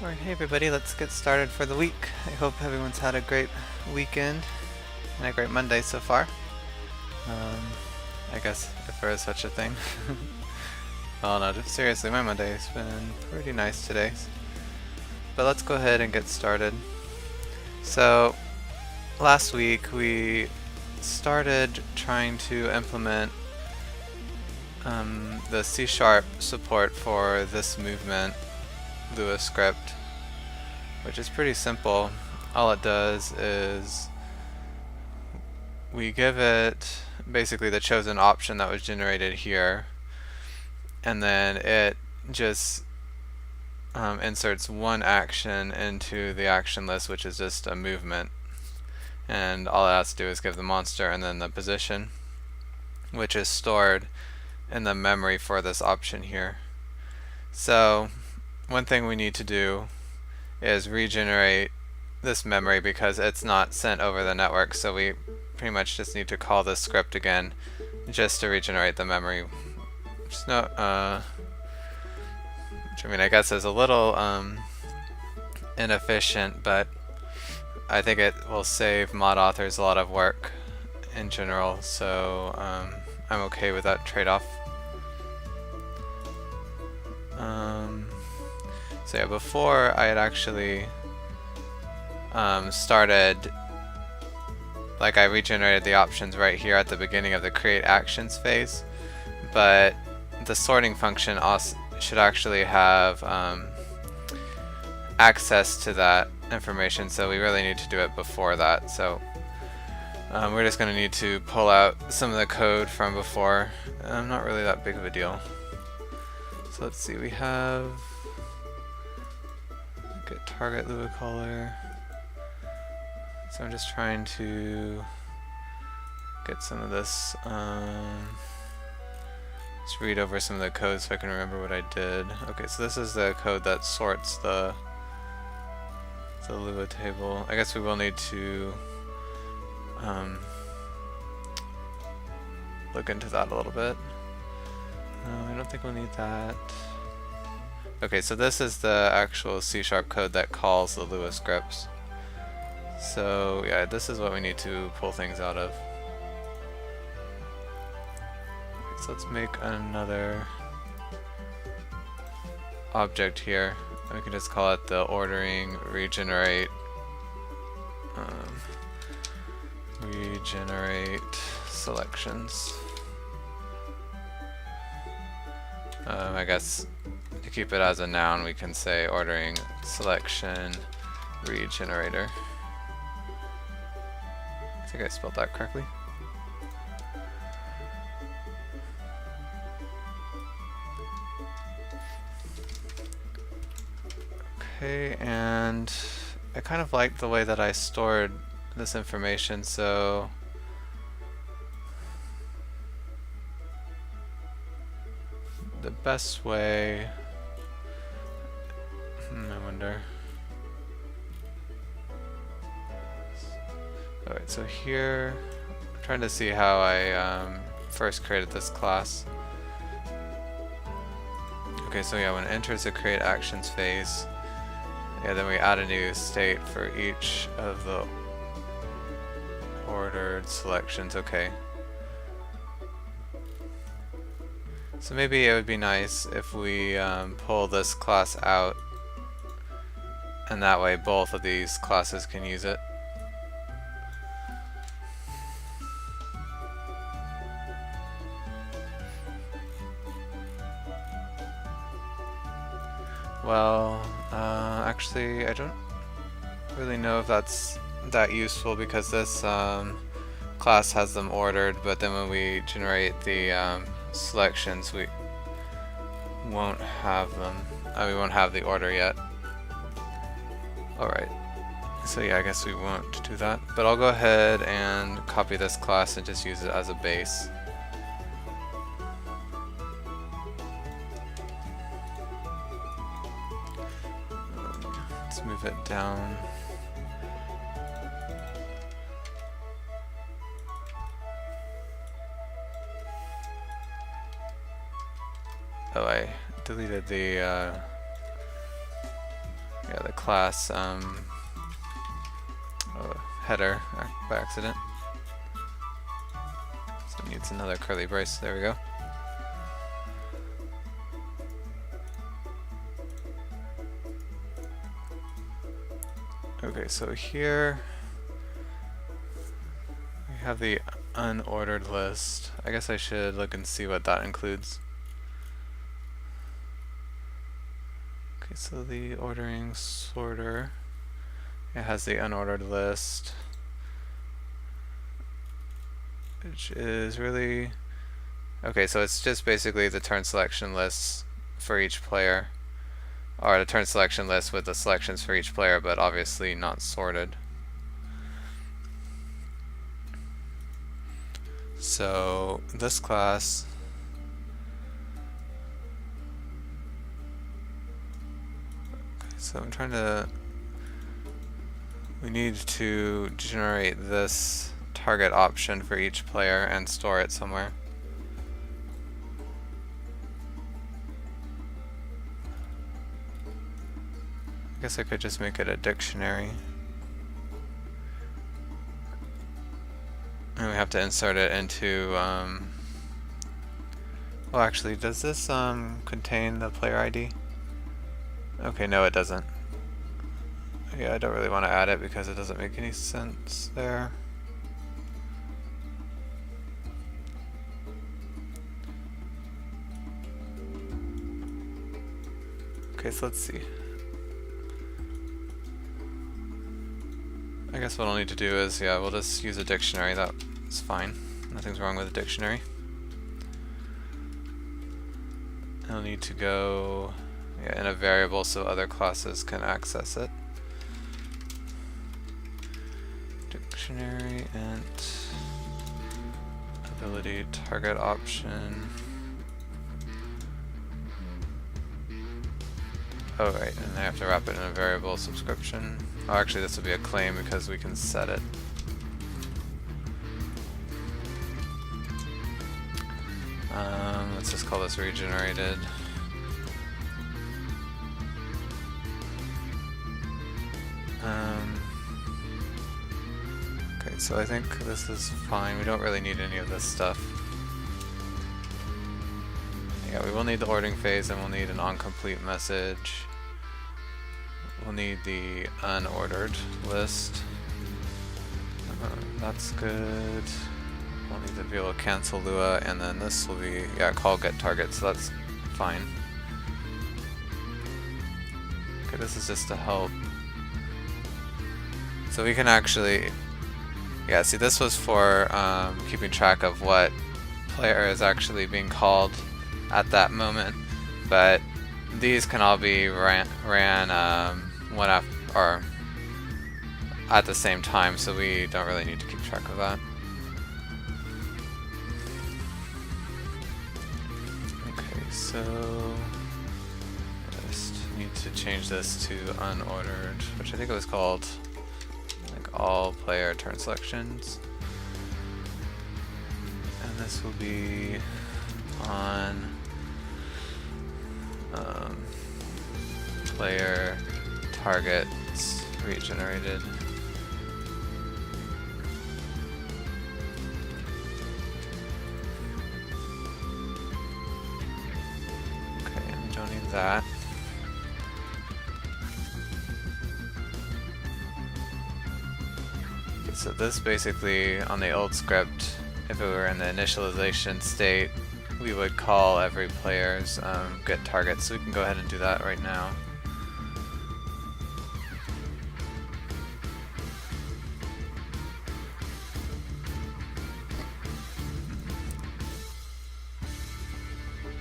Alright, hey everybody, let's get started for the week. I hope everyone's had a great weekend and a great Monday so far. I guess if there is such a thing. Well, no, seriously, my Monday has been pretty nice today. But let's go ahead and get started. So, last week we started trying to implement the C# support for this movement Lua script, which is pretty simple. All it does is we give it basically the chosen option that was generated here, and then it just inserts one action into the action list, which is just a movement, and all it has to do is give the monster and then the position, which is stored in the memory for this option here. So one thing we need to do is regenerate this memory because it's not sent over the network, so we pretty much just need to call this script again just to regenerate the memory. Which I mean, I guess is a little inefficient, but I think it will save mod authors a lot of work in general, so I'm okay with that trade-off. So yeah, before I had actually started, like I regenerated the options right here at the beginning of the create actions phase, but the sorting function also should actually have access to that information, so we really need to do it before that. So we're just going to need to pull out some of the code from before. Not really that big of a deal. So let's see, we have get target Lua color. So I'm just trying to get some of this, just read over some of the code so I can remember what I did. Okay, so this is the code that sorts the Lua table. I guess we will need to look into that a little bit. I don't think we'll need that. Okay, so this is the actual C# code that calls the Lua scripts. So yeah, this is what we need to pull things out of. Okay, so let's make another object here. We can just call it the ordering regenerate selections. I guess to keep it as a noun, we can say ordering selection regenerator. I think I spelled that correctly. Okay, and I kind of like the way that I stored this information, so the best way, I wonder. Alright, so here, I'm trying to see how I first created this class. Okay, so yeah, when it enters the create actions phase, yeah, then we add a new state for each of the ordered selections. Okay. So maybe it would be nice if we pull this class out, and that way both of these classes can use it. Well, actually I don't really know if that's that useful because this class has them ordered, but then when we generate the selections we won't have them. We won't have the order yet. Alright, so yeah, I guess we won't do that, but I'll go ahead and copy this class and just use it as a base. Let's move it down. Oh, I deleted the yeah, the class header by accident. So it needs another curly brace. There we go. Okay, so here we have the unordered list. I guess I should look and see what that includes. Okay, so the ordering sorter, it has the unordered list, which is really okay. So it's just basically the turn selection lists for each player, or the turn selection list with the selections for each player, but obviously not sorted. So this class, so I'm trying to, we need to generate this target option for each player and store it somewhere. I guess I could just make it a dictionary. And we have to insert it into, well actually, does this contain the player ID? Okay, no it doesn't. Yeah, I don't really want to add it because it doesn't make any sense there. Okay, so let's see. I guess what I'll need to do is, yeah, we'll just use a dictionary. That's fine. Nothing's wrong with a dictionary. I'll need to go in a variable so other classes can access it. Dictionary int ability target option. Oh right, and I have to wrap it in a variable subscription. Oh, actually this will be a claim because we can set it. Let's just call this regenerated. Okay, so I think this is fine. We don't really need any of this stuff. Yeah, we will need the ordering phase and we'll need an onComplete message. We'll need the unordered list. That's good. We'll need to be able to cancel Lua, and then this will be, yeah, call get target, so that's fine. Okay, this is just to help. So we can actually, yeah, see this was for keeping track of what player is actually being called at that moment, but these can all be ran one after, or at the same time, so we don't really need to keep track of that. Okay, so just need to change this to unordered, which I think it was called like all player turn selections, and this will be on player targets regenerated. Okay, and we don't need that. Okay, so this basically, on the old script, if it were in the initialization state, we would call every player's get target, so we can go ahead and do that right now.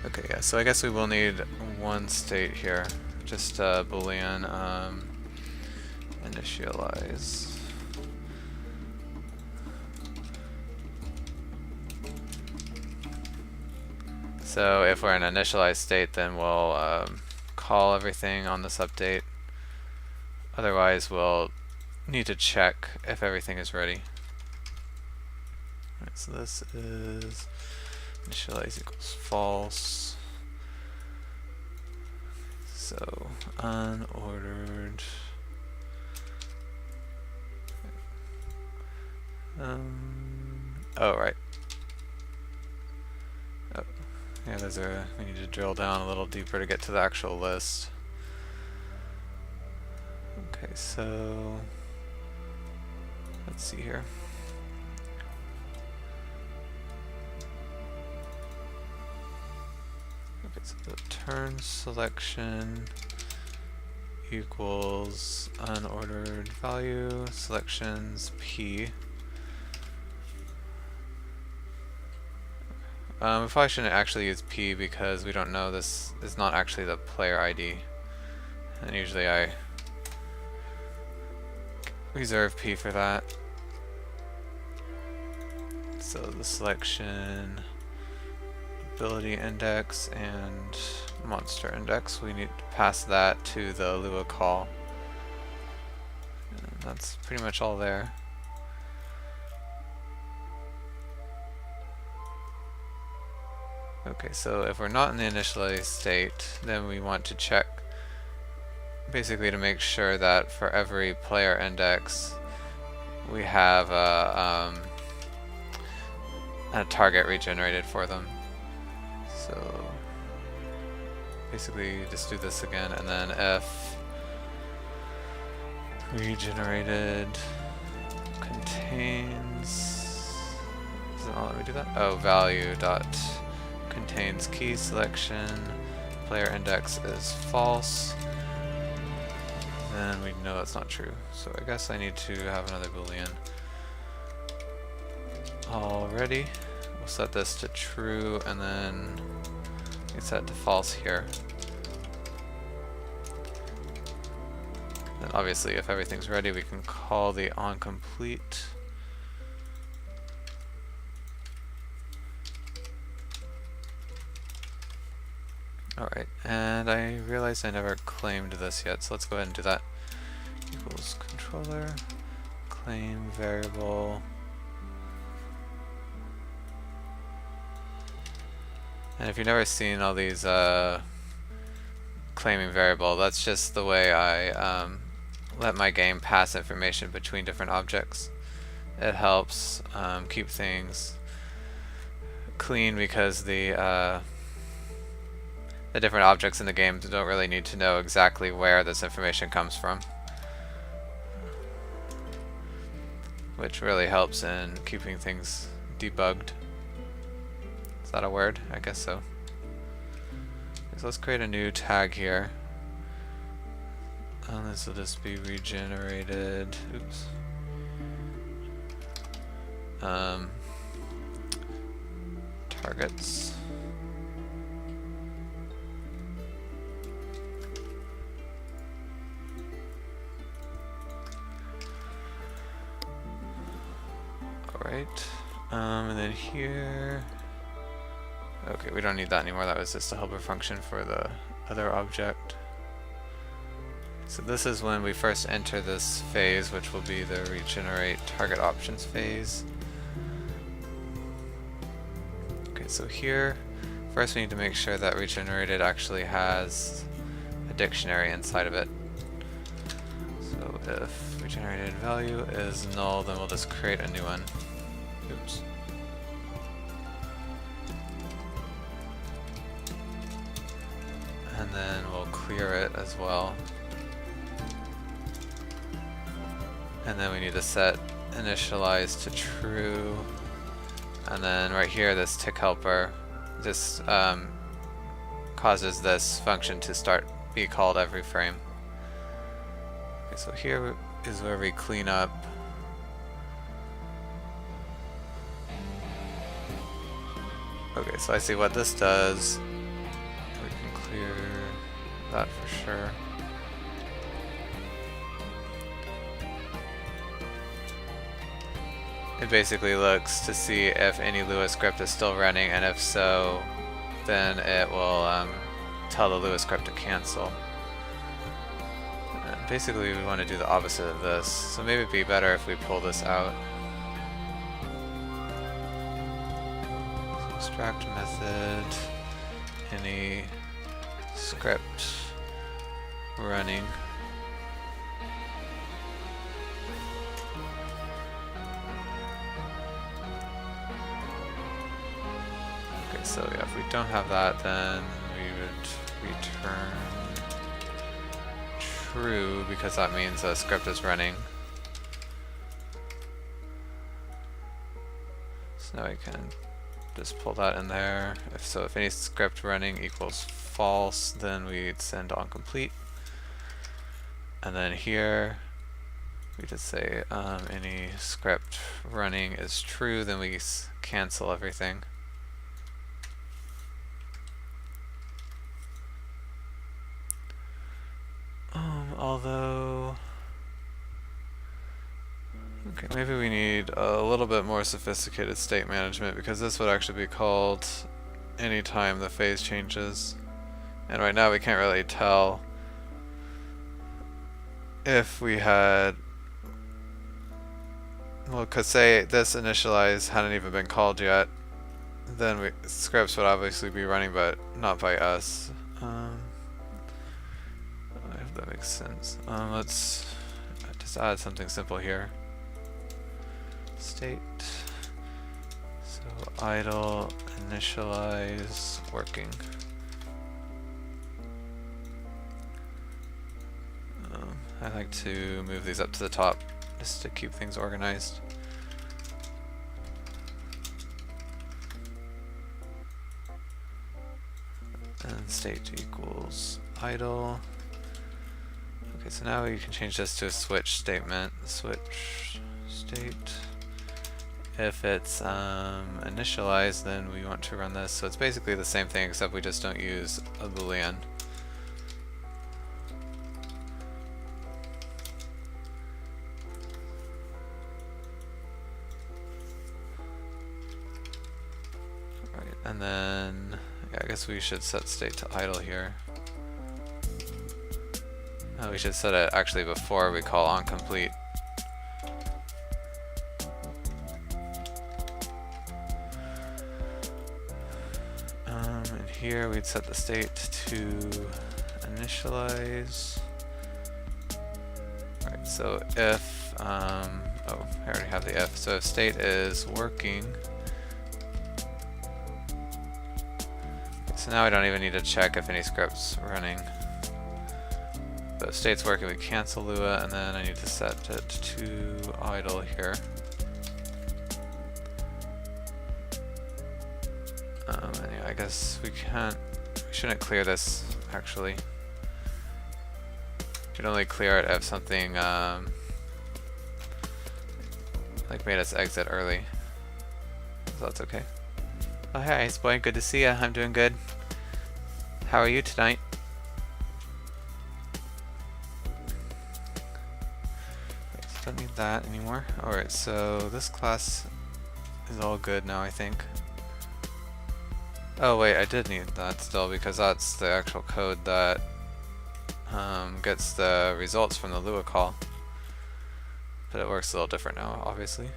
Okay, yeah, so I guess we will need one state here, just Boolean initialize. So if we're in initialized state, then we'll call everything on this update. Otherwise, we'll need to check if everything is ready. Alright, so this is initialize equals false. so unordered. Oh, right. Oh, yeah, we need to drill down a little deeper to get to the actual list. Okay, so let's see here. Okay, so the turn selection equals unordered value selections P. We probably shouldn't actually use P because we don't know this is not actually the player ID. And usually I reserve P for that. So the selection, ability index, and monster index, we need to pass that to the Lua call. And that's pretty much all there. Okay, so if we're not in the initialized state, then we want to check basically to make sure that for every player index we have a target regenerated for them. So basically just do this again, and then if regenerated contains, does it not let me do that? Oh, value dot contains key selection, player index is false, then we know that's not true. So I guess I need to have another boolean. Already, we'll set this to true, and then we set to false here. And obviously if everything's ready, we can call the onComplete. Alright, and I realized I never claimed this yet, so let's go ahead and do that. Equals controller, claim variable. And if you've never seen all these claiming variable, that's just the way I let my game pass information between different objects. It helps keep things clean because the different objects in the game don't really need to know exactly where this information comes from, which really helps in keeping things debugged. Is that a word? I guess so. So let's create a new tag here. This will just be regenerated. Oops. Targets. Alright. And then here. Okay, we don't need that anymore. That was just a helper function for the other object. So this is when we first enter this phase, which will be the regenerate target options phase. Okay, so here, first we need to make sure that regenerated actually has a dictionary inside of it. So if regenerated value is null, then we'll just create a new one. Oops. And then we'll clear it as well. And then we need to set initialize to true. And then right here, this tick helper just causes this function to be called every frame. Okay, so here is where we clean up. Okay, so I see what this does. We can clear that for sure. It basically looks to see if any Lua script is still running, and if so, then it will tell the Lua script to cancel. And basically we want to do the opposite of this, so maybe it'd be better if we pull this out. So extract method, any script running. Okay, so yeah, if we don't have that, then we would return true, because that means a script is running. So now we can just pull that in there. If any script running equals false, then we'd send on complete. And then here we just say any script running is true, then we cancel everything. Although, okay, maybe we need a little bit more sophisticated state management, because this would actually be called anytime the phase changes. And right now we can't really tell if we had, well, because say this initialize hadn't even been called yet, then scripts would obviously be running, but not by us. I hope that makes sense. Let's just add something simple here. State. So idle initialize working. I like to move these up to the top just to keep things organized. And state equals idle. Okay, so now we can change this to a switch statement. Switch state. If it's initialized, then we want to run this. So it's basically the same thing, except we just don't use a boolean. Right, and then yeah, I guess we should set state to idle here. We should set it actually before we call on complete. And here we'd set the state to initialize. Alright, so if, oh, I already have the if. So if state is working, so now I don't even need to check if any script's running. But if state's working, we cancel Lua, and then I need to set it to idle here. And yeah, I guess we shouldn't clear this actually. We should only clear it if something like made us exit early. So that's okay. Oh hey, Ice Boy, good to see ya. I'm doing good. How are you tonight? Don't need that anymore. Alright, so this class is all good now, I think. Oh wait, I did need that still, because that's the actual code that gets the results from the Lua call. But it works a little different now, obviously.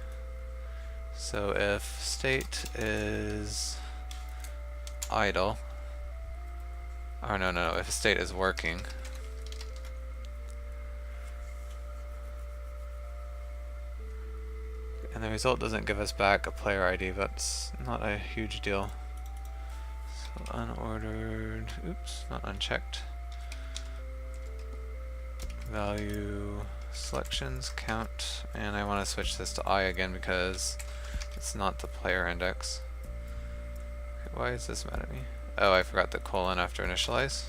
So if state is idle, or no, if state is working, and the result doesn't give us back a player ID, that's not a huge deal. So unordered, oops, not unchecked. Value selections, count, and I want to switch this to I again because it's not the player index. Okay, why is this mad at me? Oh, I forgot the colon after initialize.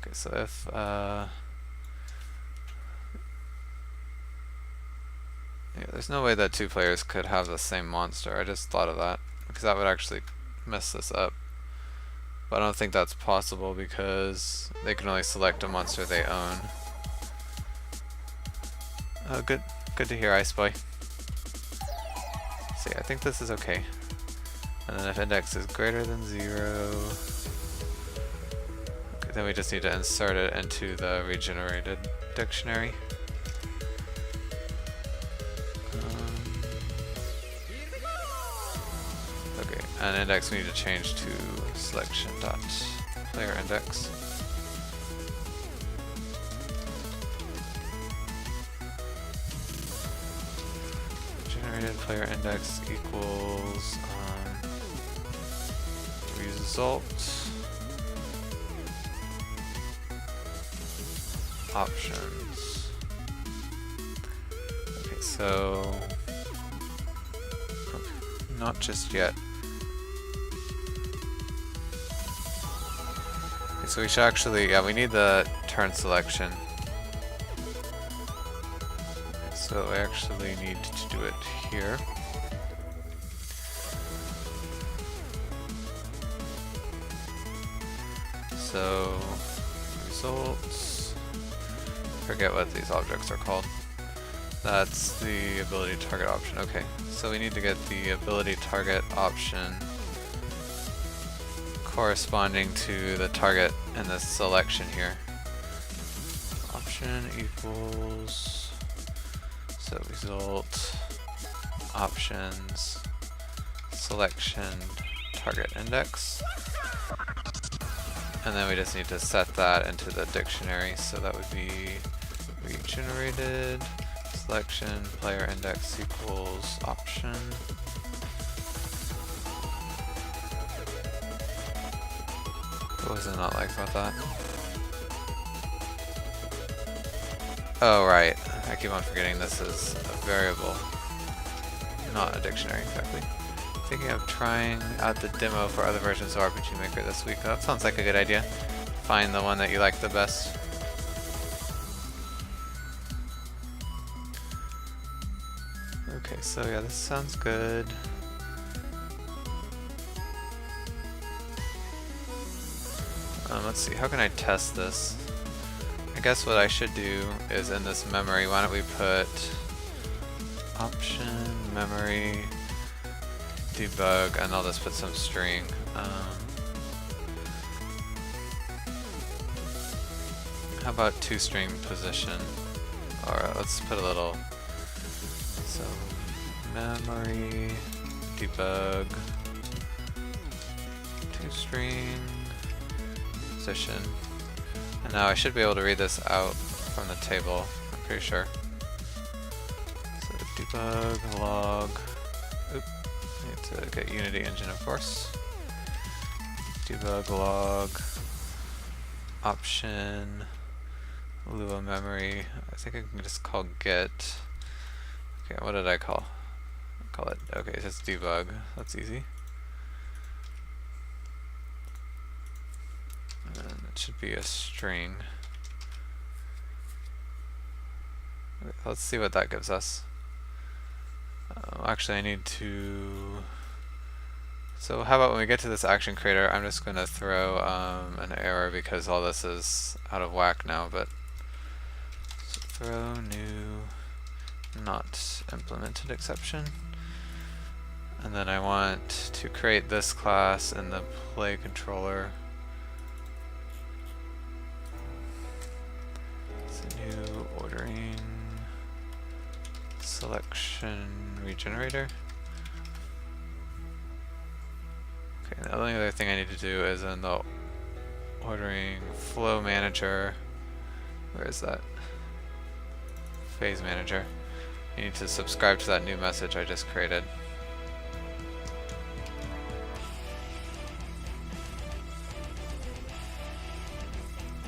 Okay, so if yeah, there's no way that two players could have the same monster. I just thought of that because that would actually mess this up. But I don't think that's possible because they can only select a monster they own. Oh, good to hear, Ice Boy. See, I think this is okay. And then if index is greater than 0, okay, then we just need to insert it into the regenerated dictionary. And index we need to change to selection dot player index. Generated player index equals result options. Okay, so not just yet. Okay, so we should actually, yeah, we need the turn selection. So I actually need to do it here. So results, forget what these objects are called. That's the ability target option. Okay, so we need to get the ability target option corresponding to the target and the selection here. Option equals, so result options selection target index. And then we just need to set that into the dictionary, so that would be regenerated selection player index equals option. What was I not like about that? Oh right, I keep on forgetting this is a variable, not a dictionary exactly. Thinking of trying out the demo for other versions of RPG Maker this week. That sounds like a good idea. Find the one that you like the best. Okay, so yeah, this sounds good. Let's see, how can I test this? I guess what I should do is in this memory, why don't we put option memory debug, and I'll just put some string. How about toString position? Or let's put a little, so memory debug toString position. And now I should be able to read this out from the table, I'm pretty sure. So debug log, to get Unity Engine, of course. Debug log option Lua memory. I think I can just call get. Okay, what did I call? Call it. Okay, it's just debug. That's easy. And it should be a string. Okay, let's see what that gives us. Actually, I need to. So how about when we get to this action creator, I'm just going to throw an error because all this is out of whack now. But so throw new not implemented exception, and then I want to create this class in the play controller. It's a new ordering selection regenerator. Okay, the only other thing I need to do is in the ordering flow manager. Where is that? Phase manager. You need to subscribe to that new message I just created.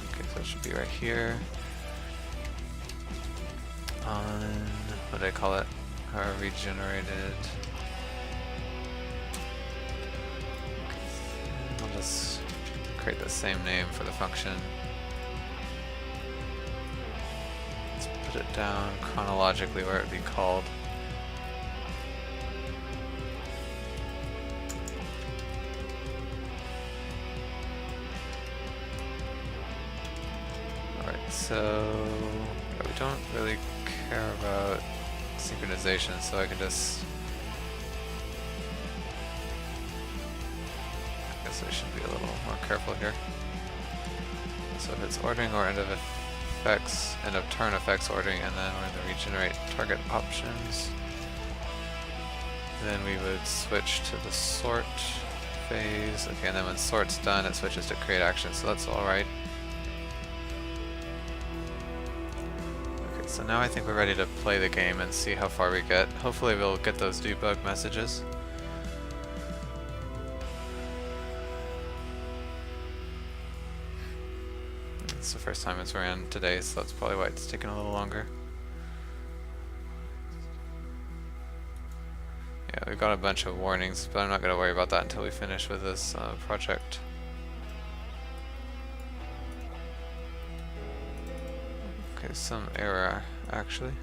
Okay, so it should be right here. On, what did I call it? Our regenerated. I'll just create the same name for the function. Let's put it down chronologically where it would be called. Alright, so we don't really care about synchronization, so I can just, I guess I should be a little more careful here. So if it's ordering or end of turn effects ordering, and then we're going to regenerate target options, then we would switch to the sort phase. Okay, and then when sort's done, it switches to create action, so that's alright. Okay, so now I think we're ready to play the game and see how far we get. Hopefully we'll get those debug messages. It's the first time it's ran today, so that's probably why it's taking a little longer. Yeah, we've got a bunch of warnings, but I'm not going to worry about that until we finish with this project. Okay, some error actually.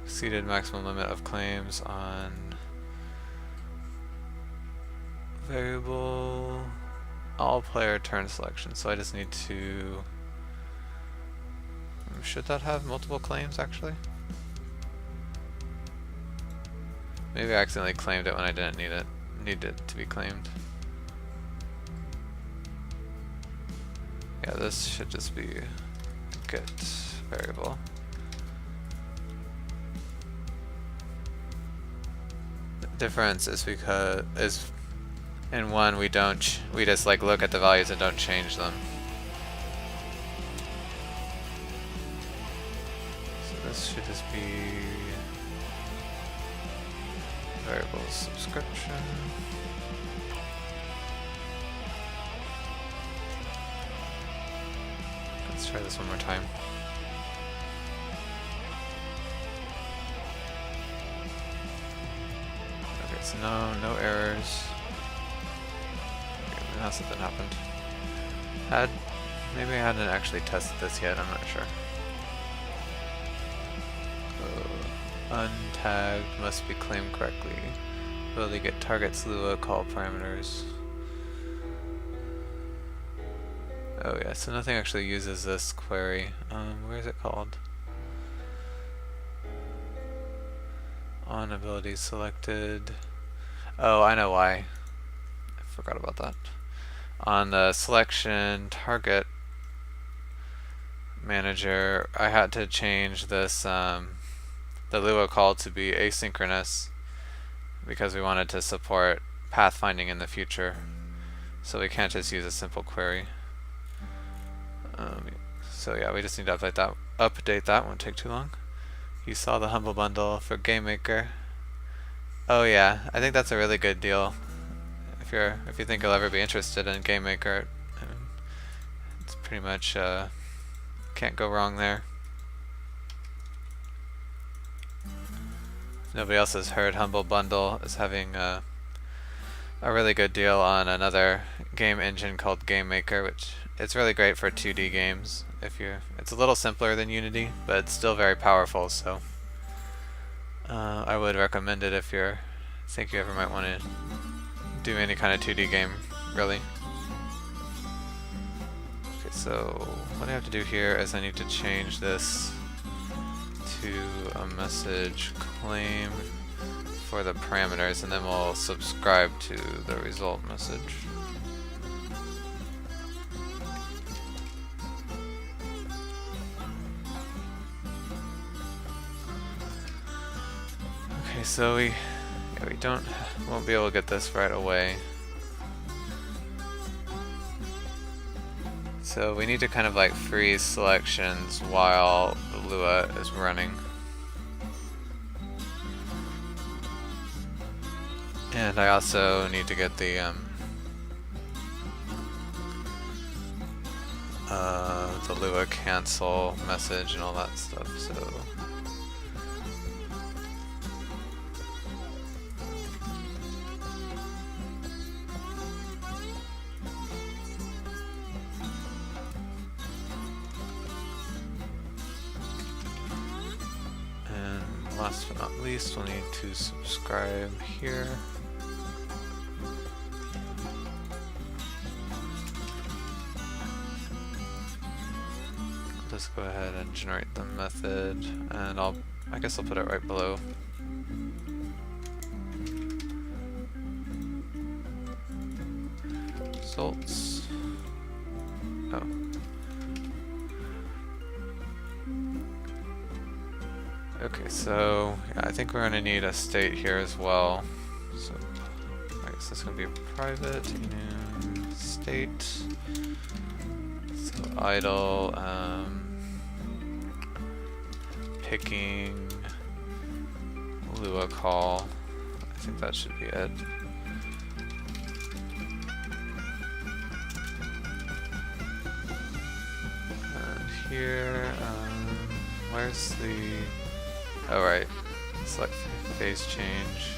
Exceeded maximum limit of claims on variable all player turn selection. So I just need to... should that have multiple claims actually? Maybe I accidentally claimed it when I didn't need it to be claimed. Yeah, this should just be get variable. The difference is because in one we just like look at the values and don't change them. So this should just be variable subscription. Let's try this one more time. Okay, so no errors. Okay, now something happened. Maybe I hadn't actually tested this yet, I'm not sure. Untagged must be claimed correctly. Will they get targets Lua call parameters? Oh yeah, so nothing actually uses this query. Where is it called? On ability selected. Oh, I know why. I forgot about that. On the selection target manager, I had to change this the Lua call to be asynchronous because we wanted to support pathfinding in the future. So we can't just use a simple query. So yeah, we just need to update that, won't take too long. You saw the Humble Bundle for GameMaker. Oh yeah, I think that's a really good deal. If you think you'll ever be interested in GameMaker, it's pretty much can't go wrong there. If nobody else has heard, Humble Bundle is having a really good deal on another game engine called GameMaker, which it's really great for 2D games. It's a little simpler than Unity, but it's still very powerful. So I would recommend it if you think you ever might want to do any kind of 2D game, really. Okay, so what I have to do here is I need to change this to a message claim for the parameters, and then we'll subscribe to the result message. Okay, so we won't be able to get this right away. So we need to kind of like freeze selections while the Lua is running. And I also need to get the Lua cancel message and all that stuff. So last but not least, we'll need to subscribe here. I'll just go ahead and generate the method, and I guess I'll put it right below. Results. Oh. Okay, so yeah, I think we're going to need a state here as well. So I So it's going to be private new state. So idle, picking, Lua call. I think that should be it. And here, where's the... Oh right, select phase change.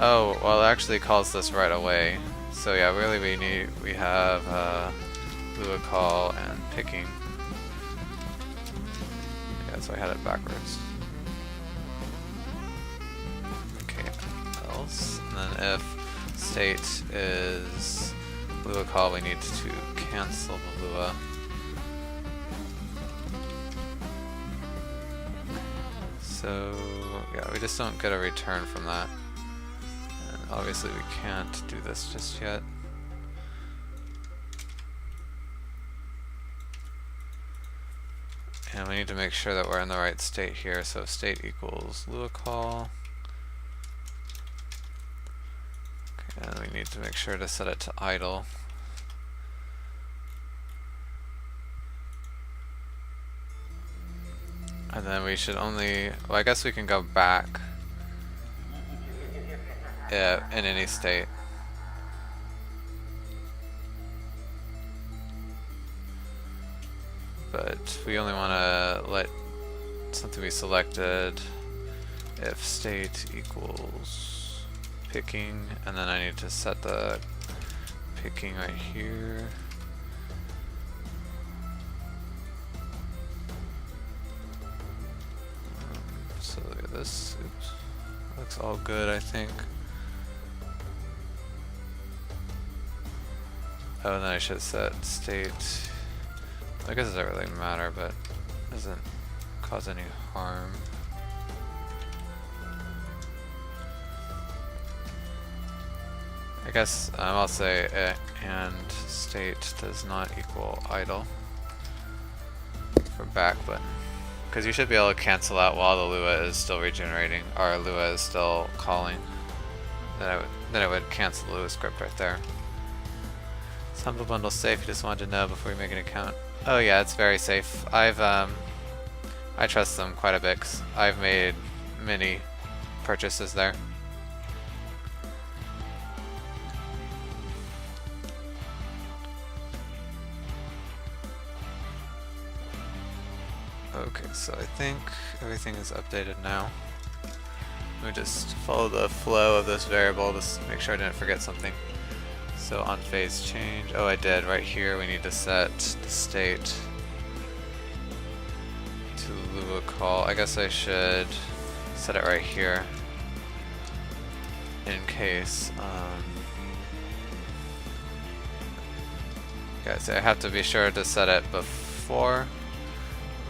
Oh, well it actually calls this right away. So yeah, really we have Lua call and picking. Yeah, so I had it backwards. Okay, else, and then if state is Lua call, we need to cancel the Lua. So yeah, we just don't get a return from that. And obviously we can't do this just yet. And we need to make sure that we're in the right state here, so state equals Lua call. Okay, and we need to make sure to set it to idle. And then we should only, well I guess we can go back in any state. But we only want to let something be selected if state equals picking, and then I need to set the picking right here. So this looks all good, I think. Oh, and then I should set state. I guess it doesn't really matter, but doesn't cause any harm. I guess I'll say and state does not equal idle for back button, because you should be able to cancel out while the Lua is still regenerating, or Lua is still calling. Then it would cancel the Lua script right there. Is Humble Bundle safe? You just wanted to know before you make an account. Oh yeah, it's very safe. I trust them quite a bit 'cause I've made many purchases there. Okay, so I think everything is updated now. Let me just follow the flow of this variable, just make sure I didn't forget something. So on phase change, oh I did, right here we need to set the state to Lua call. I guess I should set it right here in case, yeah, so I have to be sure to set it before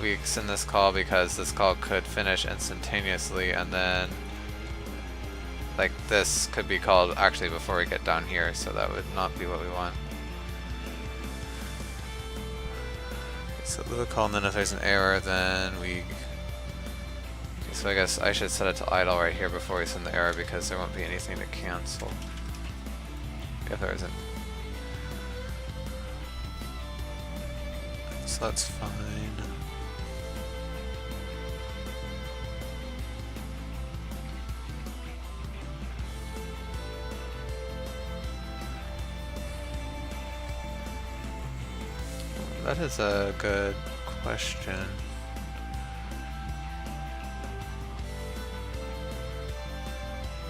we send this call, because this call could finish instantaneously, and then like this could be called actually before we get down here, so that would not be what we want. Okay, so Lua call, and then if there's an error, then we... Okay, so I guess I should set it to idle right here before we send the error, because there won't be anything to cancel if there isn't. So that's fine. That is a good question.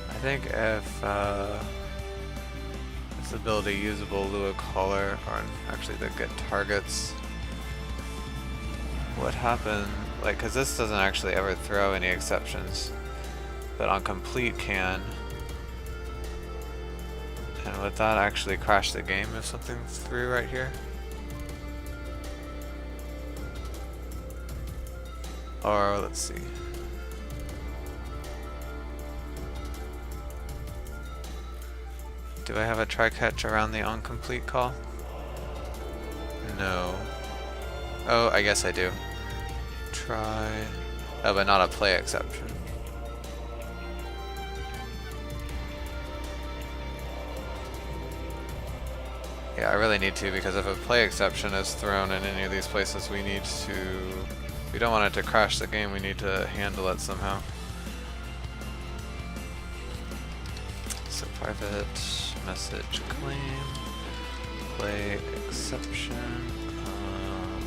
I think if this ability usable Lua caller, or actually the get targets, what happened, like, cause this doesn't actually ever throw any exceptions, but on complete can. And would that actually crash the game if something threw right here? Or let's see. Do I have a try catch around the on complete call? No. Oh, I guess I do. Try. Oh, but not a play exception. Yeah, I really need to, because if a play exception is thrown in any of these places, we don't want it to crash the game, we need to handle it somehow. So private message claim, play exception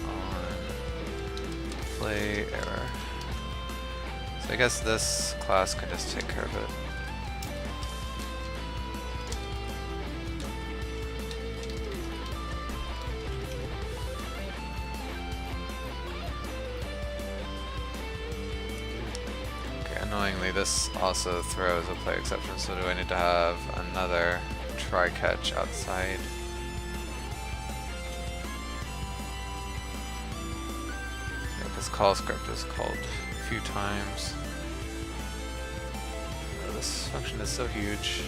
on play error. So I guess this class can just take care of it. Annoyingly, this also throws a play exception, so do I need to have another try catch outside? Yeah, this call script is called a few times. Oh, this function is so huge.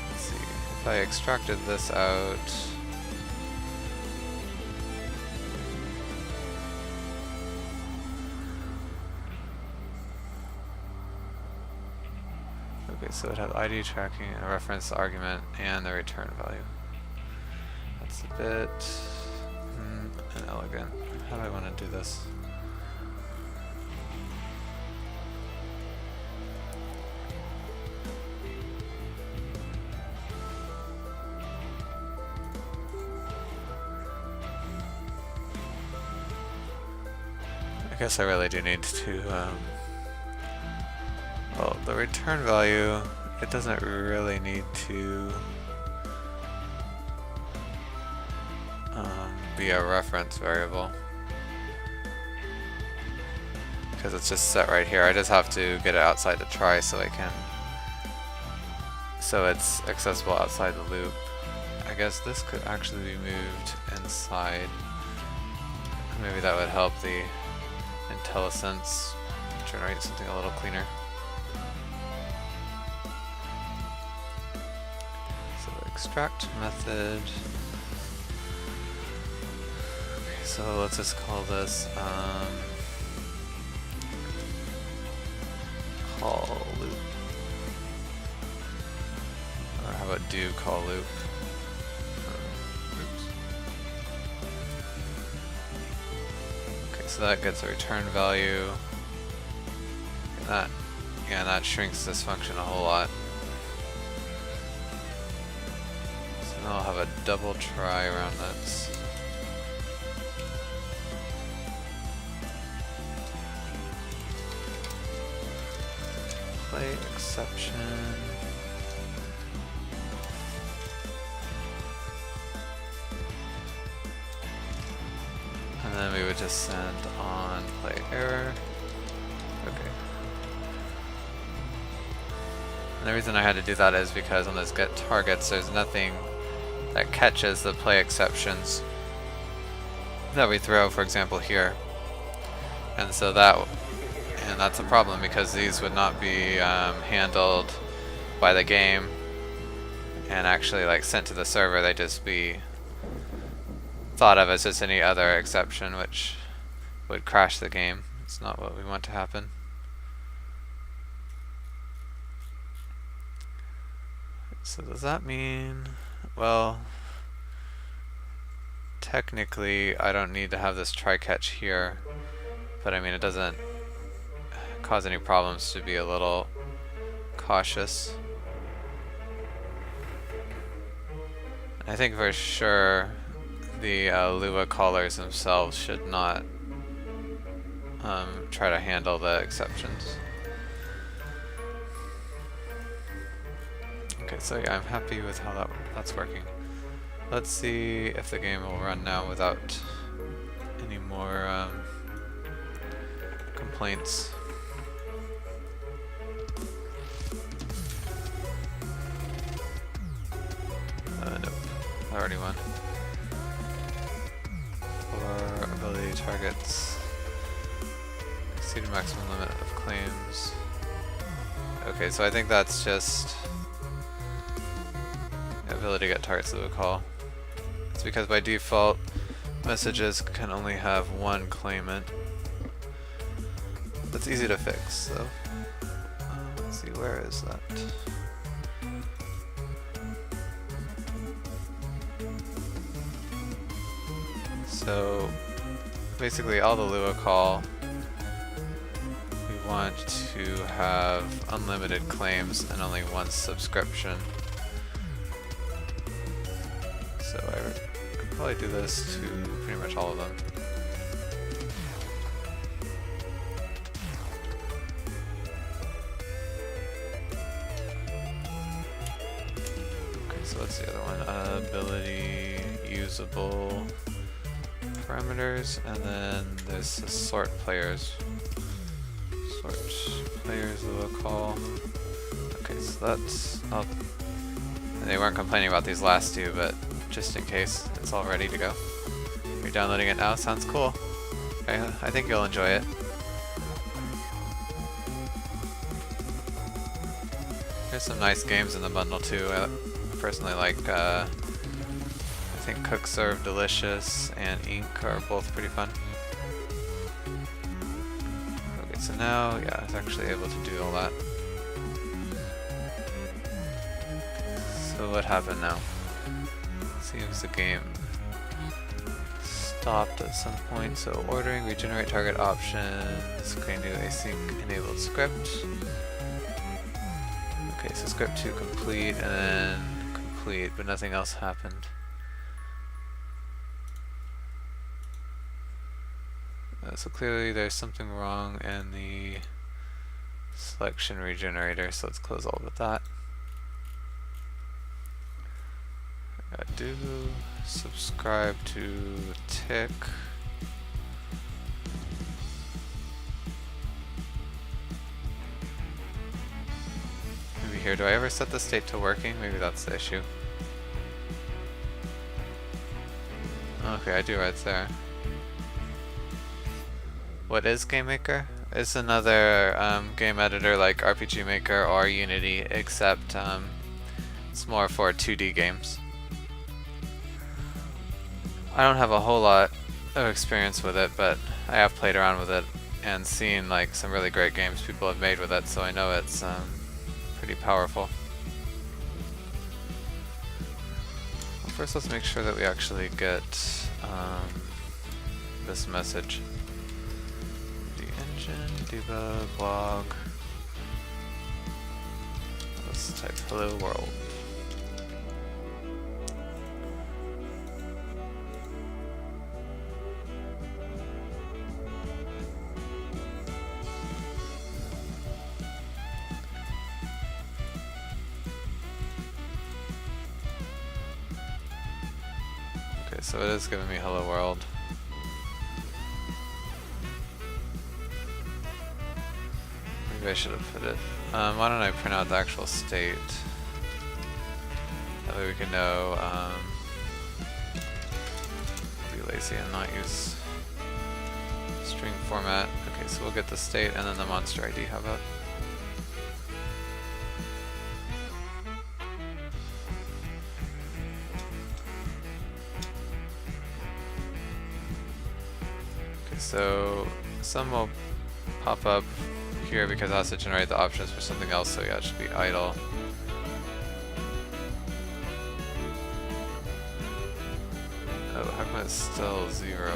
Let's see, if I extracted this out, okay, so it has ID tracking, a reference argument, and the return value. That's a bit inelegant. How do I want to do this? I guess I really do need to well, the return value, it doesn't really need to be a reference variable, because it's just set right here. I just have to get it outside the try so it's accessible outside the loop. I guess this could actually be moved inside. Maybe that would help the IntelliSense generate something a little cleaner. Extract method. Okay, so let's just call this call loop. Or how about do call loop? Oops. Okay, so that gets a return value. And that shrinks this function a whole lot. I'll have a double try around this. Play exception. And then we would just send on play error. Okay. And the reason I had to do that is because on those get targets, there's nothing that catches the play exceptions that we throw, for example, here. And so that's a problem, because these would not be handled by the game and actually like sent to the server. They'd just be thought of as just any other exception, which would crash the game. It's not what we want to happen. So does that mean, well, technically I don't need to have this try catch here, but I mean it doesn't cause any problems to be a little cautious. I think for sure the Lua callers themselves should not try to handle the exceptions. Okay, so yeah, I'm happy with how that's working. Let's see if the game will run now without any more complaints. Nope, I already won. For ability targets, exceeded maximum limit of claims. Okay, so I think that's just ability to get targets to the call. It's because by default messages can only have one claimant. That's easy to fix, so let's see, where is that? So basically all the Lua call, we want to have unlimited claims and only one subscription. So I could probably do this to pretty much all of them. Okay, so what's the other one? Ability, usable parameters, and then there's the sort players. Sort players we'll call. Okay, so that's up. And they weren't complaining about these last two, but just in case, it's all ready to go. You're downloading it now? Sounds cool. Okay, I think you'll enjoy it. There's some nice games in the bundle too. I personally like I think Cook Serve Delicious and Ink are both pretty fun. Okay, so now, yeah, I was actually able to do all that. So what happened now? Seems the game stopped at some point. So ordering, regenerate target options, create new async enabled script. Okay, so script 2 complete and then complete, but nothing else happened. So clearly there's something wrong in the selection regenerator, so let's close all of that. Do subscribe to tick. Maybe here, do I ever set the state to working? Maybe that's the issue. Okay, I do right there. What is GameMaker? It's another game editor like RPG Maker or Unity, except it's more for 2D games. I don't have a whole lot of experience with it, but I have played around with it and seen like some really great games people have made with it, so I know it's pretty powerful. Well, first let's make sure that we actually get this message. Debug, log. Let's type hello world. Okay, so it is giving me hello world. I should have put it. Why don't I print out the actual state? That way we can know. Be lazy and not use string format. Okay, so we'll get the state and then the monster ID. How about? Okay, so some will pop up here because it has to generate the options for something else, so yeah, it should be idle. Oh, how come it's still 0?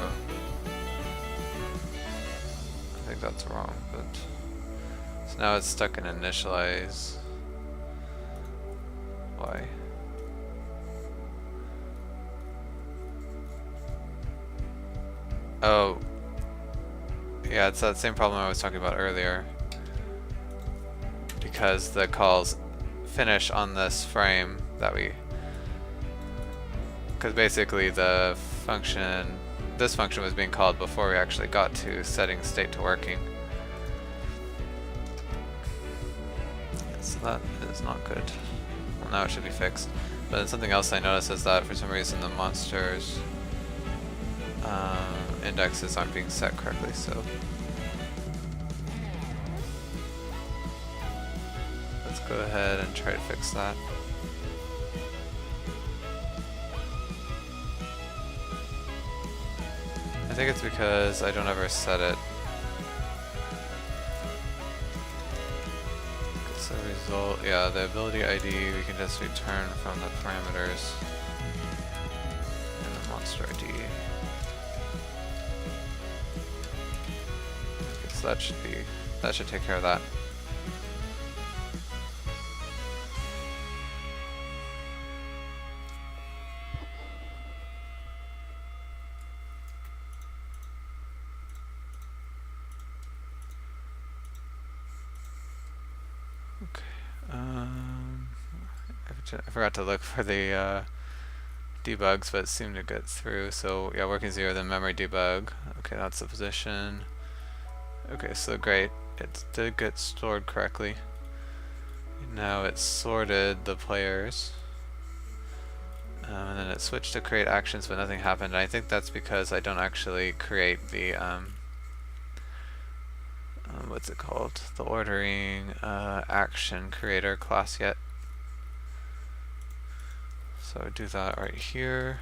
I think that's wrong, but... So now it's stuck in initialize. Why? Oh. Yeah, it's that same problem I was talking about earlier. Because the calls finish on this frame that we... Because basically the function... This function was being called before we actually got to setting state to working. So that is not good. Well, now it should be fixed. But then something else I noticed is that for some reason the monsters indexes aren't being set correctly, so... Let's go ahead and try to fix that. I think it's because I don't ever set it. So result, yeah, the ability ID we can just return from the parameters and the monster ID. So that should take care of that. I forgot to look for the debugs, but it seemed to get through. So yeah, working 0, then memory debug. Okay, that's the position. Okay, so great. It did get stored correctly. Now it's sorted the players. And then it switched to create actions, but nothing happened. I think that's because I don't actually create the what's it called? The ordering action creator class yet. So do that right here.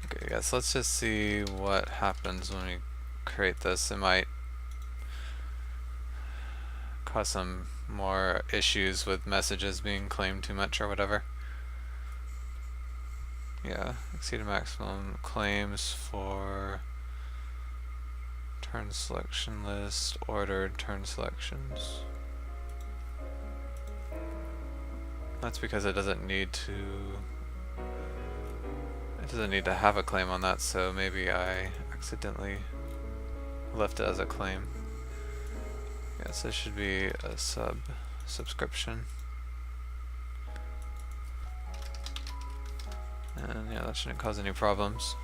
Okay, yeah, so let's just see what happens when we create this. It might cause some more issues with messages being claimed too much or whatever. Yeah, exceeded maximum claims for turn selection list, ordered turn selections. That's because it doesn't need to have a claim on that, so maybe I accidentally left it as a claim. Yes, this should be a subscription. And yeah, that shouldn't cause any problems.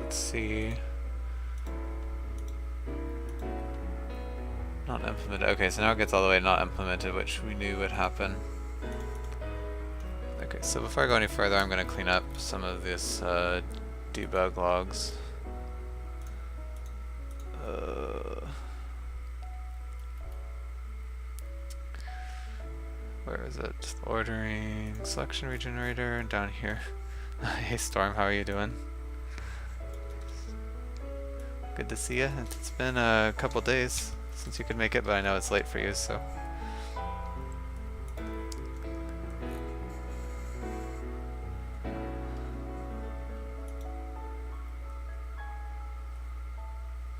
Let's see. Not implemented. Okay, so now it gets all the way not implemented, which we knew would happen. Okay, so before I go any further, I'm going to clean up some of this debug logs. Where is it? Ordering selection regenerator down here. Hey Storm, how are you doing? Good to see you. It's been a couple days since you could make it, but I know it's late for you, so.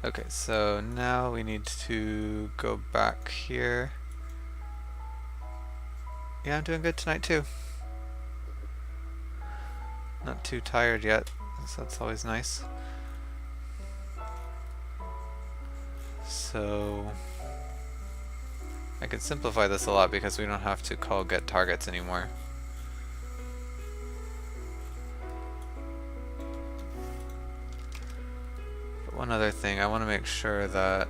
Okay, so now we need to go back here. Yeah, I'm doing good tonight too. Not too tired yet, so that's always nice. So I could simplify this a lot because we don't have to call get targets anymore. But one other thing, I want to make sure that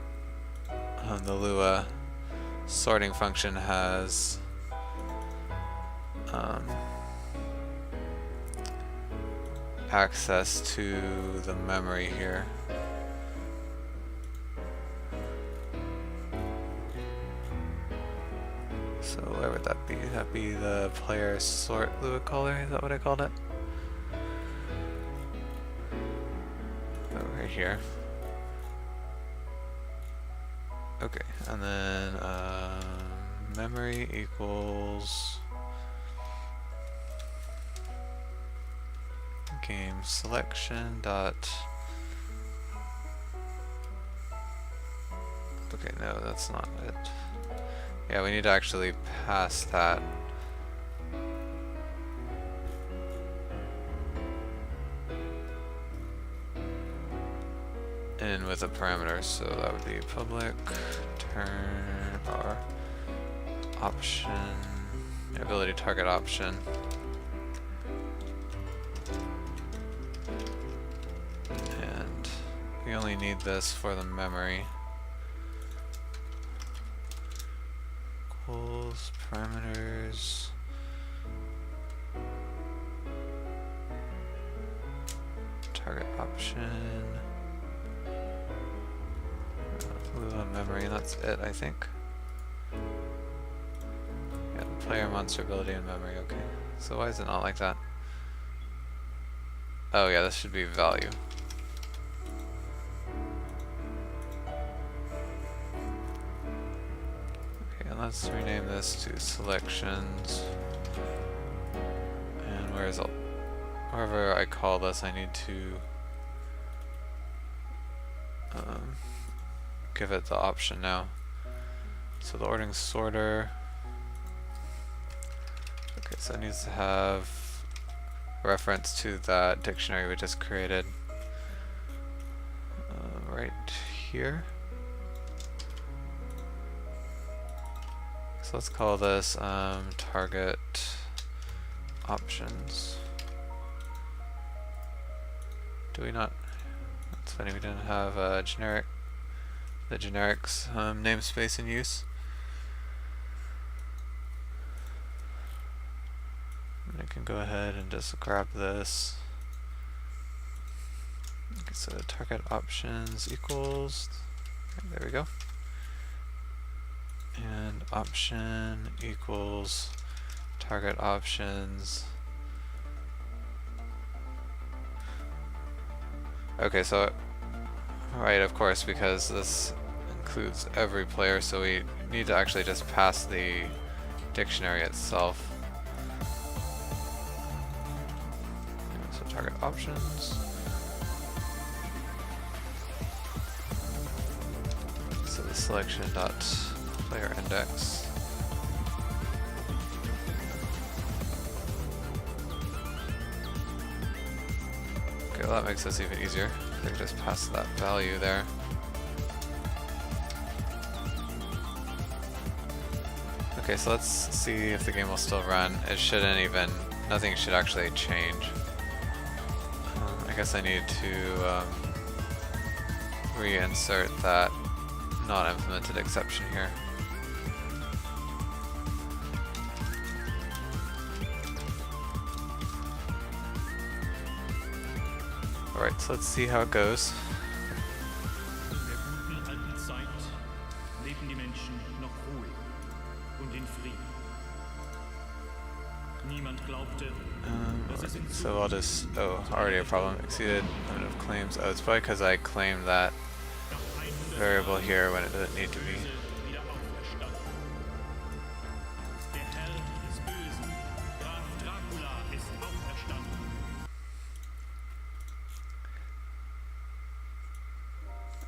the Lua sorting function has access to the memory here. So where would that be? That'd be the player sort Lua caller, is that what I called it? Oh, right here. Okay, and then memory equals game selection dot. Okay, no, that's not it. Yeah, we need to actually pass that. In with a parameter, so that would be public turn or option, ability target option. And we only need this for the memory. Equals parameters. Target option. Lua memory, that's it, I think. Yeah, player monster ability and memory, okay. So why is it not like that? Oh yeah, this should be value. Okay, and let's rename this to selections. And wherever I call this, I need to give it the option now. So the ordering sorter. Okay, so it needs to have reference to that dictionary we just created right here. So let's call this target options. Do we not? That's funny, we didn't have the generics namespace in use. And I can go ahead and just grab this. Okay, so target options equals, okay, there we go. And option equals target options. Okay, so, right, of course, because this includes every player, so we need to actually just pass the dictionary itself. So target options. So the selection dot player index. Okay, well that makes this even easier. I can just pass that value there. Okay, so let's see if the game will still run. It shouldn't even, nothing should actually change. I guess I need to reinsert that not implemented exception here. Alright, so let's see how it goes. So I'll just, oh, already a problem, exceeded limit of claims. Oh, it's probably because I claimed that variable here when it doesn't need to be.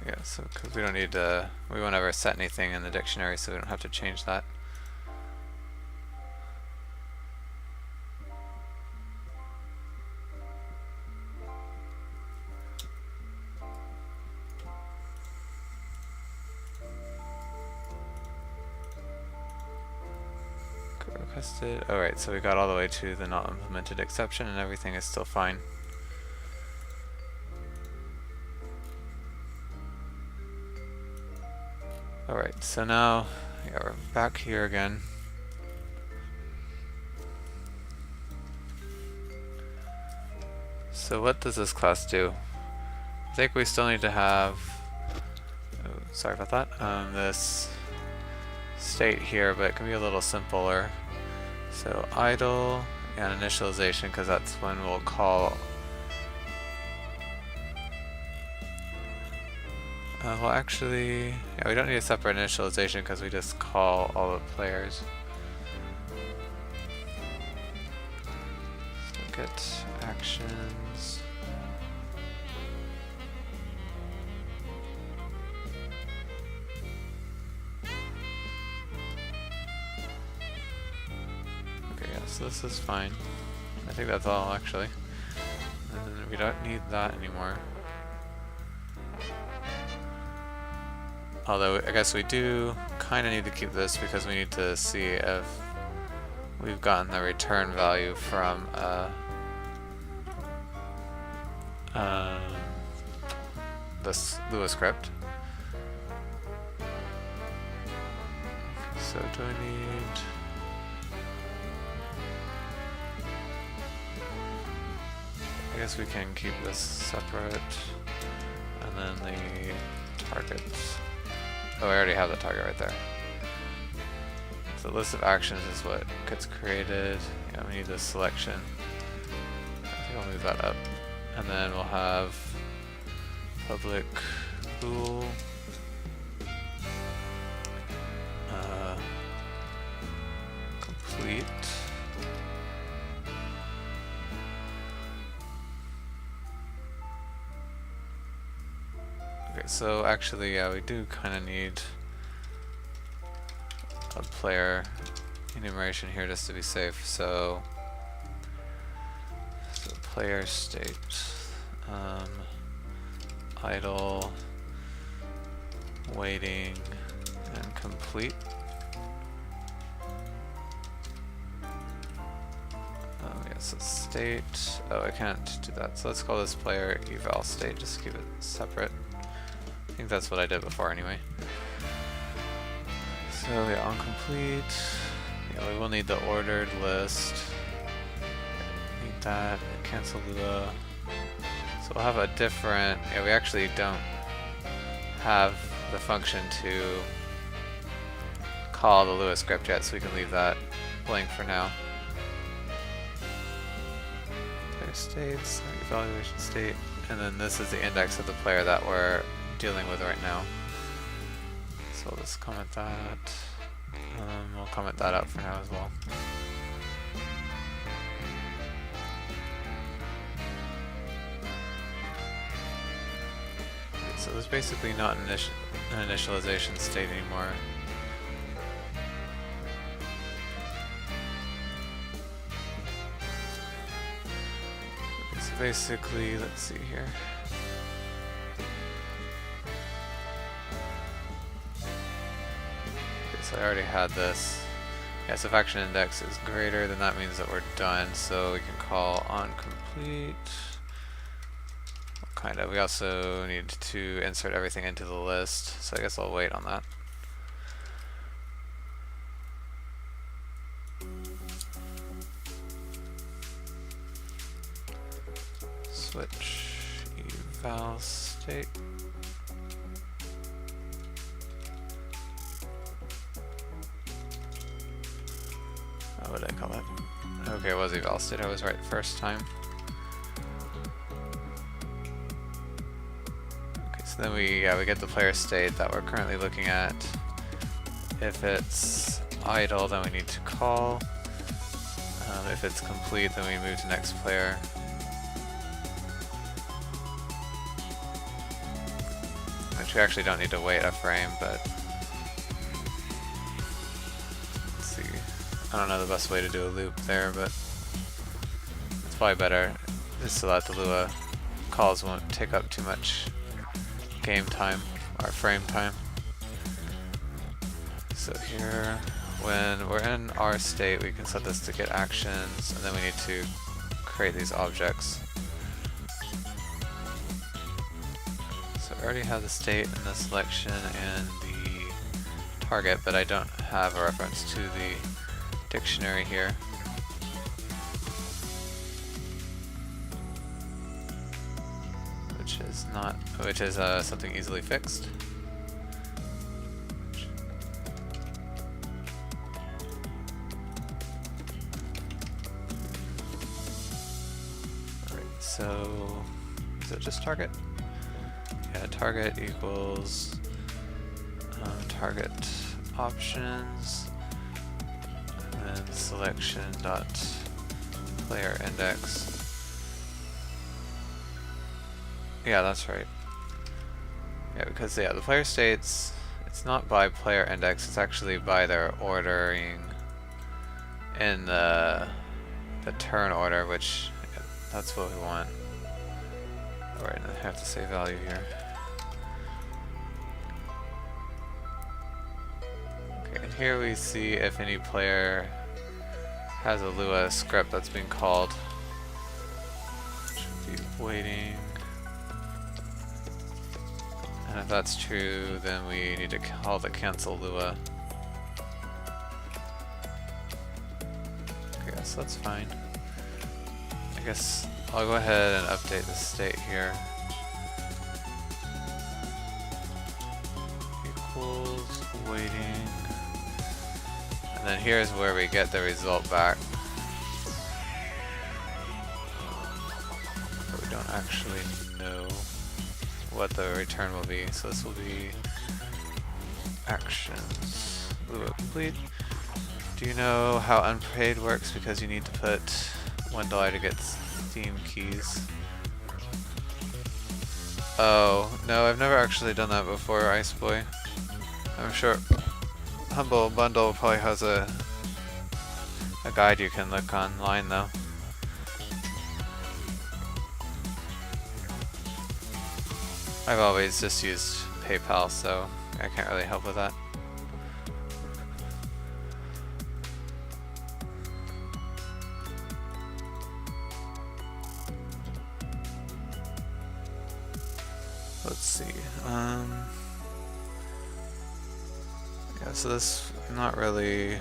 Yeah, so because we don't need to, we won't ever set anything in the dictionary, so we don't have to change that. Requested. Alright, so we got all the way to the not implemented exception and everything is still fine. Alright, so now yeah, we're back here again. So what does this class do? I think we still need to have, oh, sorry about that, this state here, but it can be a little simpler. So idle and initialization, because that's when we'll call. Well, actually, yeah, we don't need a separate initialization because we just call all the players. So get actions. So this is fine. I think that's all actually. And we don't need that anymore. Although I guess we do kind of need to keep this because we need to see if we've gotten the return value from this Lua script. So do I need... I guess we can keep this separate, and then the targets. Oh, I already have the target right there. So the list of actions is what gets created. Yeah, we need this selection. I think I'll move that up. and then we'll have public bool complete. Okay, so actually, yeah, we do kind of need a player enumeration here just to be safe. So player state, idle, waiting, and complete. So state, oh, I can't do that. So let's call this player eval state, just keep it separate. I think that's what I did before anyway. So yeah, on complete, yeah, we will need the ordered list. Need that, cancel Lua. So we'll have a different, yeah, we actually don't have the function to call the Lua script yet, so we can leave that blank for now. States, evaluation state, and then this is the index of the player that we're dealing with right now. So let's comment that. We'll comment that out for now as well. Okay, so there's basically not an initialization state anymore. Basically, let's see here. Okay, so I already had this. Yeah, so if action index is greater, then that means that we're done. So we can call on complete. Kind of. We also need to insert everything into the list. So I guess I'll wait on that. Switch eval state. What did I call it? Okay, it was eval state. I was right first time. Okay, so then we get the player state that we're currently looking at. If it's idle, then we need to call. If it's complete, then we move to next player. Which we actually don't need to wait a frame, but let's see. I don't know the best way to do a loop there, but it's probably better just so that the Lua calls won't take up too much game time or frame time. So here, when we're in our state, we can set this to get actions, and then we need to create these objects. I already have the state and the selection and the target, but I don't have a reference to the dictionary here. Which is something easily fixed. Alright, so is it just target? Yeah, target equals target options, and then selection dot player index. Yeah, that's right. Yeah, because the player states, it's not by player index, it's actually by their ordering in the turn order, which that's what we want. Alright, I have to say value here. Okay, and here we see if any player has a Lua script that's being called. Should be waiting. And if that's true, then we need to call the cancel Lua. Okay, so that's fine. I guess I'll go ahead and update the state here. Equals waiting. And then here's where we get the result back. But we don't actually know what the return will be. So this will be actions. Lua complete. Do you know how unpaid works? Because you need to put $1 to get Steam keys. Oh, no, I've never actually done that before, Ice Boy. I'm sure Humble Bundle probably has a guide you can look online though. I've always just used PayPal, so I can't really help with that. Let's see. Yeah, so this not really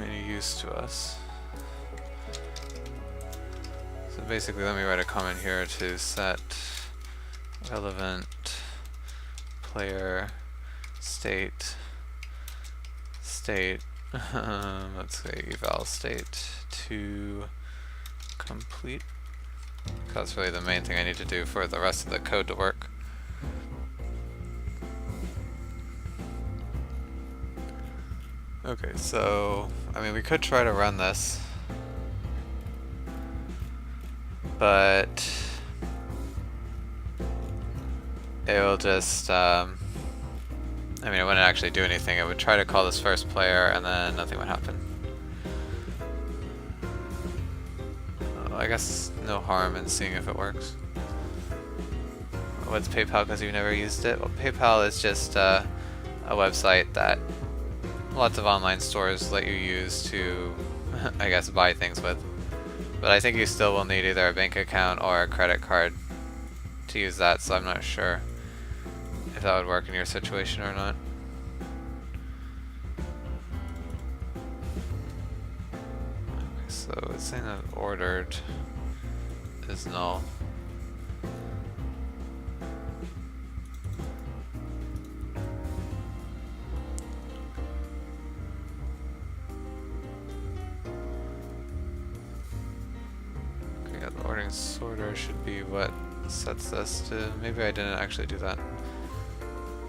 any use to us. So basically, let me write a comment here to set relevant player state. Let's say eval state to complete. That's really the main thing I need to do for the rest of the code to work. Okay, so I mean we could try to run this, but it will just I mean it wouldn't actually do anything. It would try to call this first player and then nothing would happen. I guess no harm in seeing if it works. What's PayPal because you've never used it? Well, PayPal is just a website that lots of online stores let you use to, I guess, buy things with. But I think you still will need either a bank account or a credit card to use that, so I'm not sure if that would work in your situation or not. So it's saying that ordered is null. Okay, yeah, the ordering sorter should be what sets this to. Maybe I didn't actually do that.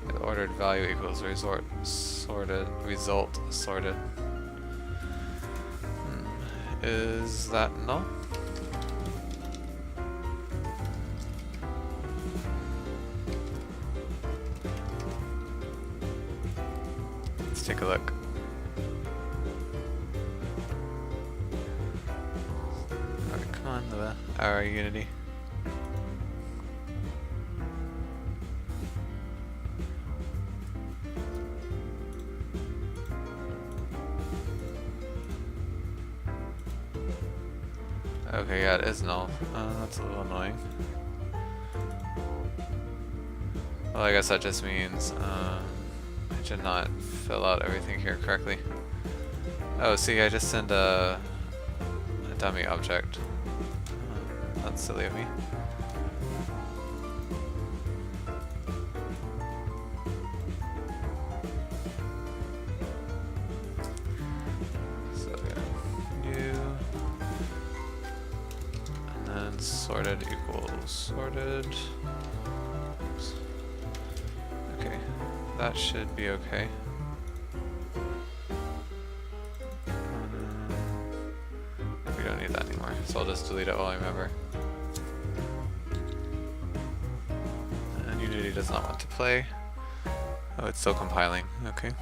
The ordered value equals result sorted. Is that null? Let's take a look. Alright, come on, our Unity. Okay, yeah, it is null. That's a little annoying. Well, I guess that just means I should not fill out everything here correctly. Oh, see, I just sent a dummy object. That's silly of me. Sorted equals sorted. Oops. Okay, that should be okay. We don't need that anymore, so I'll just delete it while I remember. And Unity does not want to play. Oh, it's still compiling. Okay.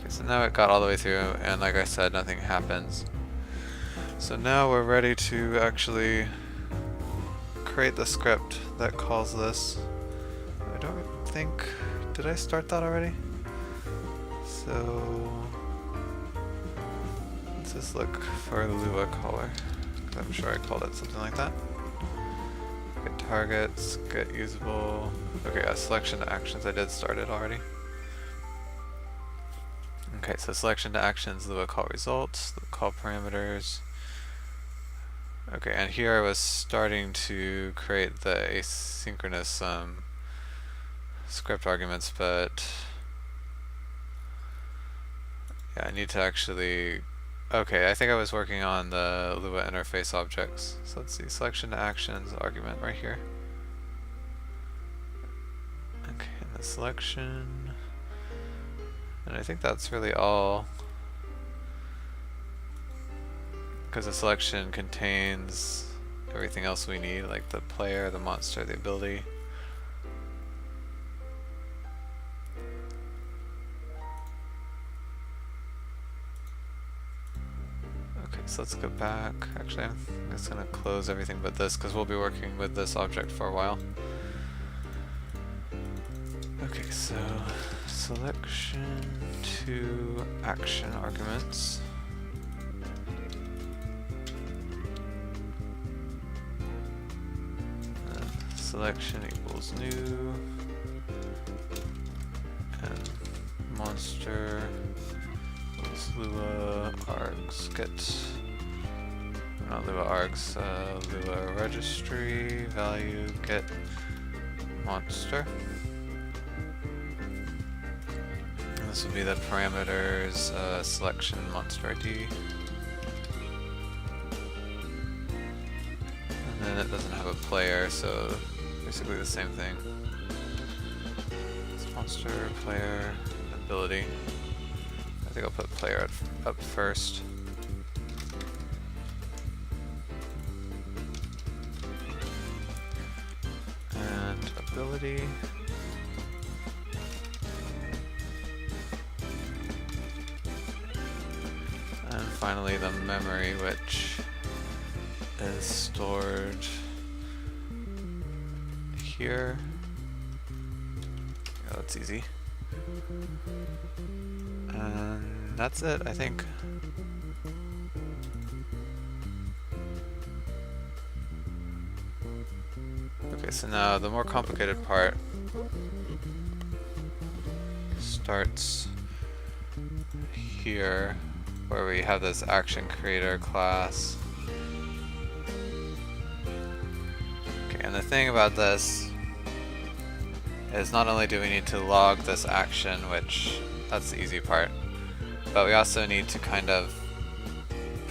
So now it got all the way through, and like I said, nothing happens. So now we're ready to actually create the script that calls this. I don't think... Did I start that already? So... let's just look for Lua caller. I'm sure I called it something like that. Get targets, get usable... Okay, a selection to actions. I did start it already. Okay, so selection to actions, Lua call results, the call parameters. Okay, and here I was starting to create the asynchronous script arguments, but yeah, I need to actually. Okay, I think I was working on the Lua interface objects. So let's see, selection to actions argument right here. Okay, and the selection, and I think that's really all, because the selection contains everything else we need, like the player, the monster, the ability. Okay, so let's go back. Actually, I'm just gonna close everything but this, because we'll be working with this object for a while. Okay, so selection to action arguments. Selection equals new, and monster equals Lua args get, not Lua args, Lua registry value get monster. And this will be the parameters selection monster ID. And then it doesn't have a player, so basically the same thing. It's monster, player, ability. I think I'll put player up first. And ability. And finally the memory, which is stored here. Yeah, that's easy. And that's it, I think. Okay, so now the more complicated part starts here, where we have this action creator class. Okay, and the thing about this is not only do we need to log this action, which that's the easy part, but we also need to kind of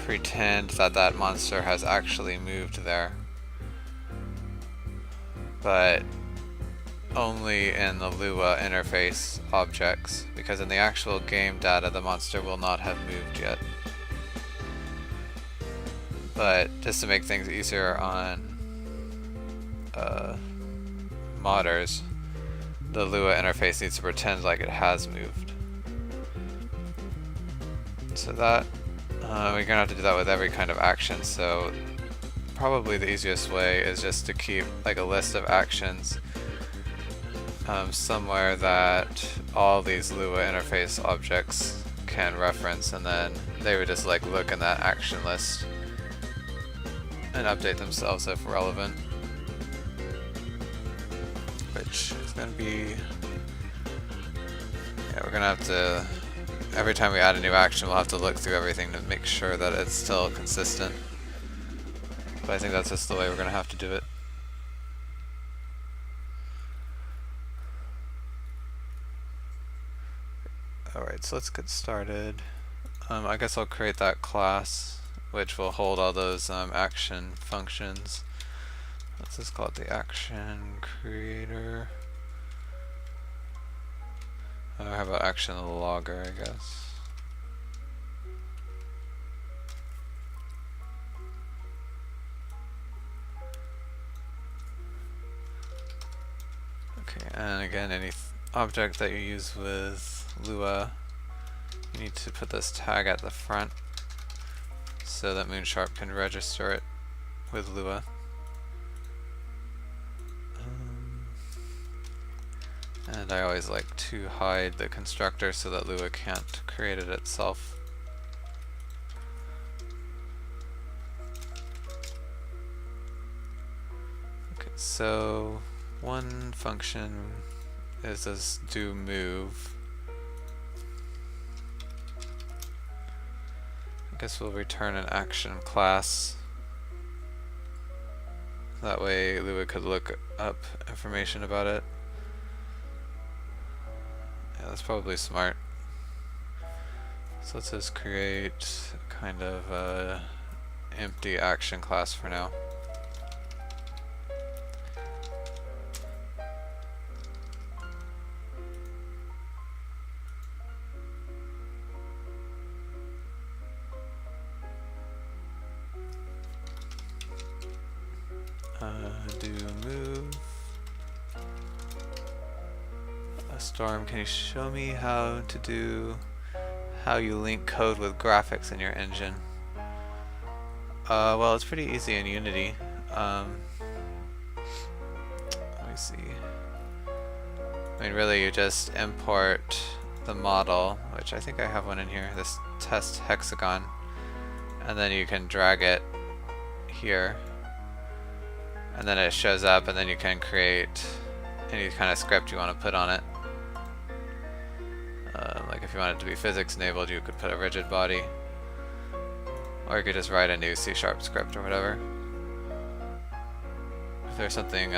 pretend that that monster has actually moved there. But only in the Lua interface objects, because in the actual game data the monster will not have moved yet. But just to make things easier on modders, the Lua interface needs to pretend like it has moved. So that we're gonna have to do that with every kind of action, so probably the easiest way is just to keep like a list of actions somewhere that all these Lua interface objects can reference, and then they would just like look in that action list and update themselves if relevant. Which is going to be, yeah, we're going to have to, every time we add a new action we'll have to look through everything to make sure that it's still consistent. But I think that's just the way we're going to have to do it. Alright, so let's get started. I guess I'll create that class which will hold all those action functions. Let's just call it the action creator. How about action logger, I guess. Okay, and again, any object that you use with Lua, you need to put this tag at the front so that Moonsharp can register it with Lua. And I always like to hide the constructor so that Lua can't create it itself. Okay, so one function is this do move. I guess we'll return an action class. That way Lua could look up information about it. Yeah, that's probably smart. So let's just create kind of a empty action class for now. Do move. Storm, can you show me how you link code with graphics in your engine? Well, it's pretty easy in Unity. Let me see. I mean, really, you just import the model, which I think I have one in here, this test hexagon, and then you can drag it here, and then it shows up, and then you can create any kind of script you want to put on it. Like if you want it to be physics enabled, you could put a rigid body, or you could just write a new C# script or whatever. If there's something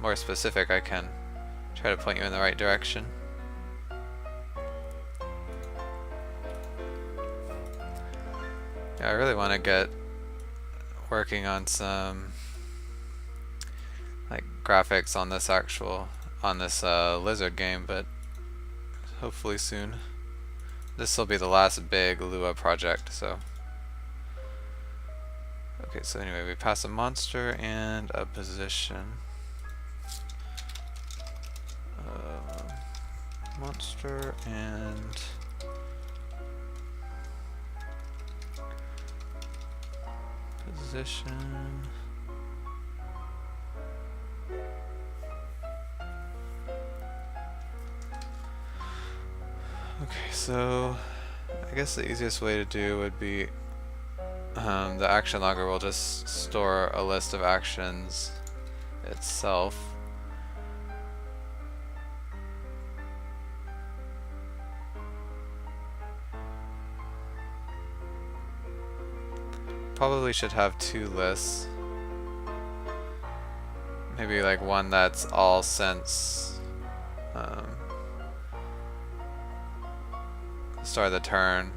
more specific, I can try to point you in the right direction. Yeah, I really want to get working on some like graphics on this lizard game, but hopefully soon. This will be the last big Lua project, so. Okay, so anyway, we pass a monster and a position. Monster and position. Okay, so I guess the easiest way to do would be the action logger will just store a list of actions itself. Probably should have two lists. Maybe like one that's all since start of the turn,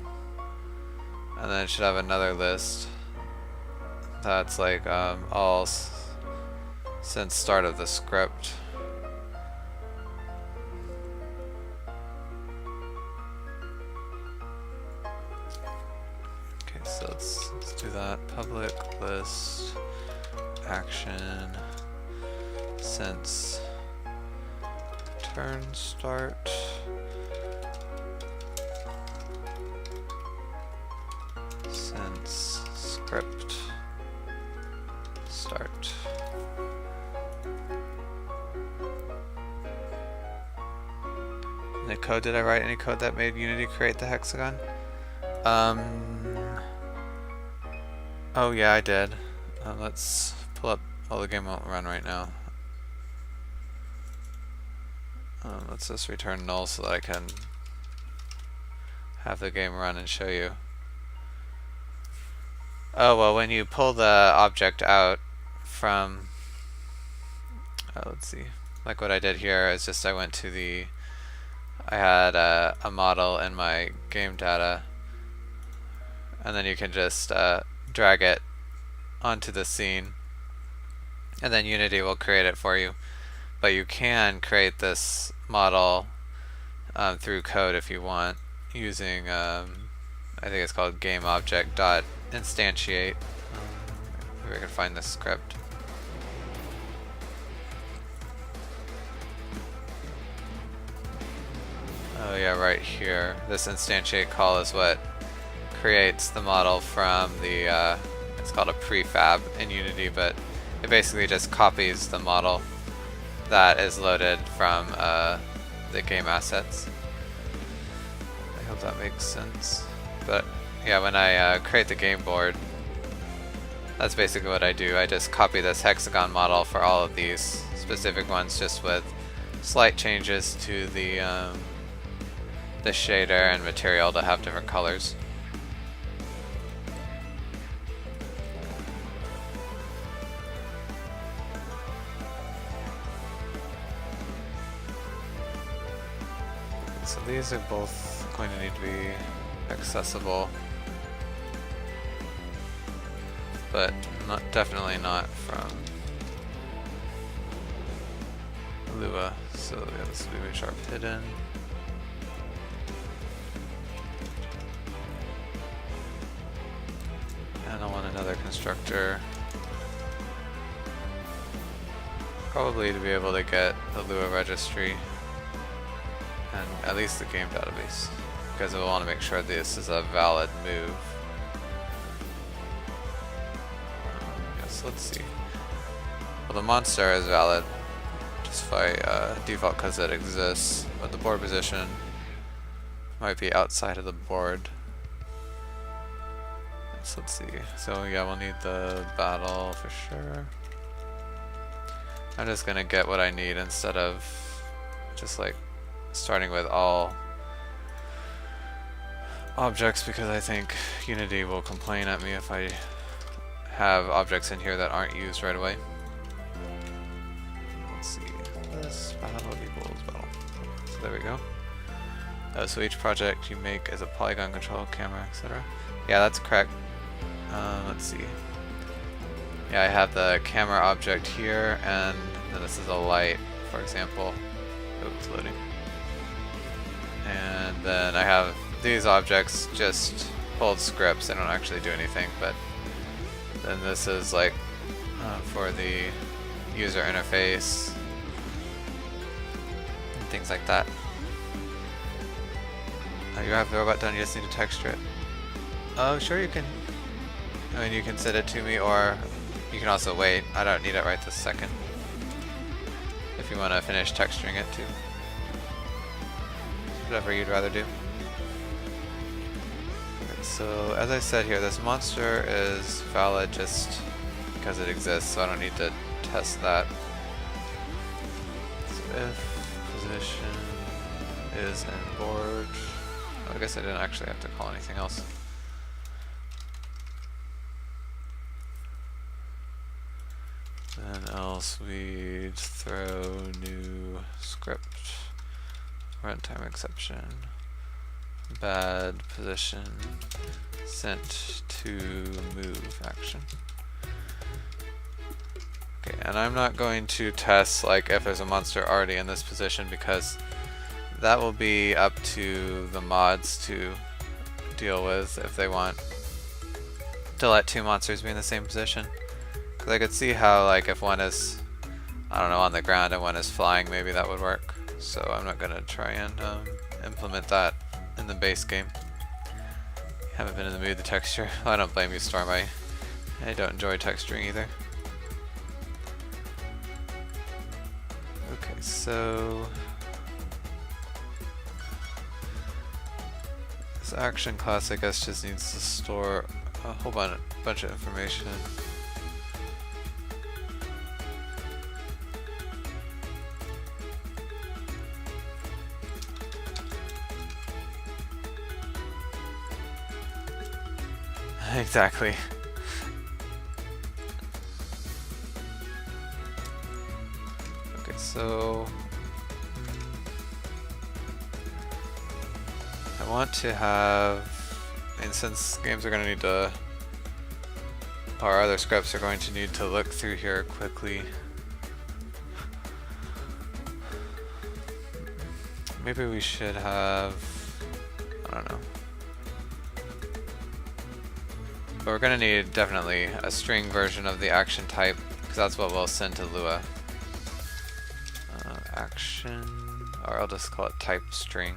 and then it should have another list that's like all since start of the script. Okay, so let's do that. Public list action since turn start. Since script start. Any code, did I write any code that made Unity create the hexagon? Oh yeah, I did. Let's pull up, well, the game won't run right now. Let's just return null so that I can have the game run and show you. Oh, well, when you pull the object out from, let's see, like what I did here is just I went to I had a model in my game data, and then you can just drag it onto the scene, and then Unity will create it for you. But you can create this model through code if you want, using I think it's called GameObject.instantiate. Maybe I can find this script. Oh yeah, right here. This instantiate call is what creates the model from the, it's called a prefab in Unity, but it basically just copies the model that is loaded from the game assets. I hope that makes sense. But yeah, when I create the game board, that's basically what I do. I just copy this hexagon model for all of these specific ones, just with slight changes to the shader and material to have different colors. So these are both going to need to be accessible, but definitely not from Lua. So yeah, this will be sharp hidden. And I want another constructor. Probably to be able to get the Lua registry and at least the game database, because we'll want to make sure this is a valid move. Yes, let's see. Well, the monster is valid just by default because it exists, but the board position might be outside of the board. So let's see. So yeah, we'll need the battle for sure. I'm just gonna get what I need instead of just like starting with all objects, because I think Unity will complain at me if I have objects in here that aren't used right away. Let's see. This battle equals battle. So there we go. So each project you make is a polygon control camera, etc. Yeah, that's correct. Let's see. Yeah, I have the camera object here, and then this is a light, for example. Oh, it's loading. And then I have these objects just hold scripts. They don't actually do anything, but then this is like for the user interface and things like that. You have the robot done, you just need to texture it. Oh, sure, you can. I mean, you can send it to me, or you can also wait. I don't need it right this second. If you want to finish texturing it too. Whatever you'd rather do. Okay, so as I said here, this monster is valid just because it exists, so I don't need to test that. So if position is in board, I guess I didn't actually have to call anything else. Then else we'd throw new script, runtime exception, bad position, sent to move action. Okay, and I'm not going to test like if there's a monster already in this position, because that will be up to the mods to deal with if they want to let two monsters be in the same position. Because I could see how, like, if one is, I don't know, on the ground and one is flying, maybe that would work. So I'm not going to try and implement that in the base game. Haven't been in the mood to texture. Well, I don't blame you, Storm. I don't enjoy texturing either. Okay, so this action class, I guess, just needs to store a whole bunch of information. Exactly. Okay, so I want to have, and since games are going to need to, or other scripts are going to need to look through here quickly, maybe we should have, I don't know. But we're going to need definitely a string version of the action type, because that's what we'll send to Lua. Action, or I'll just call it type string.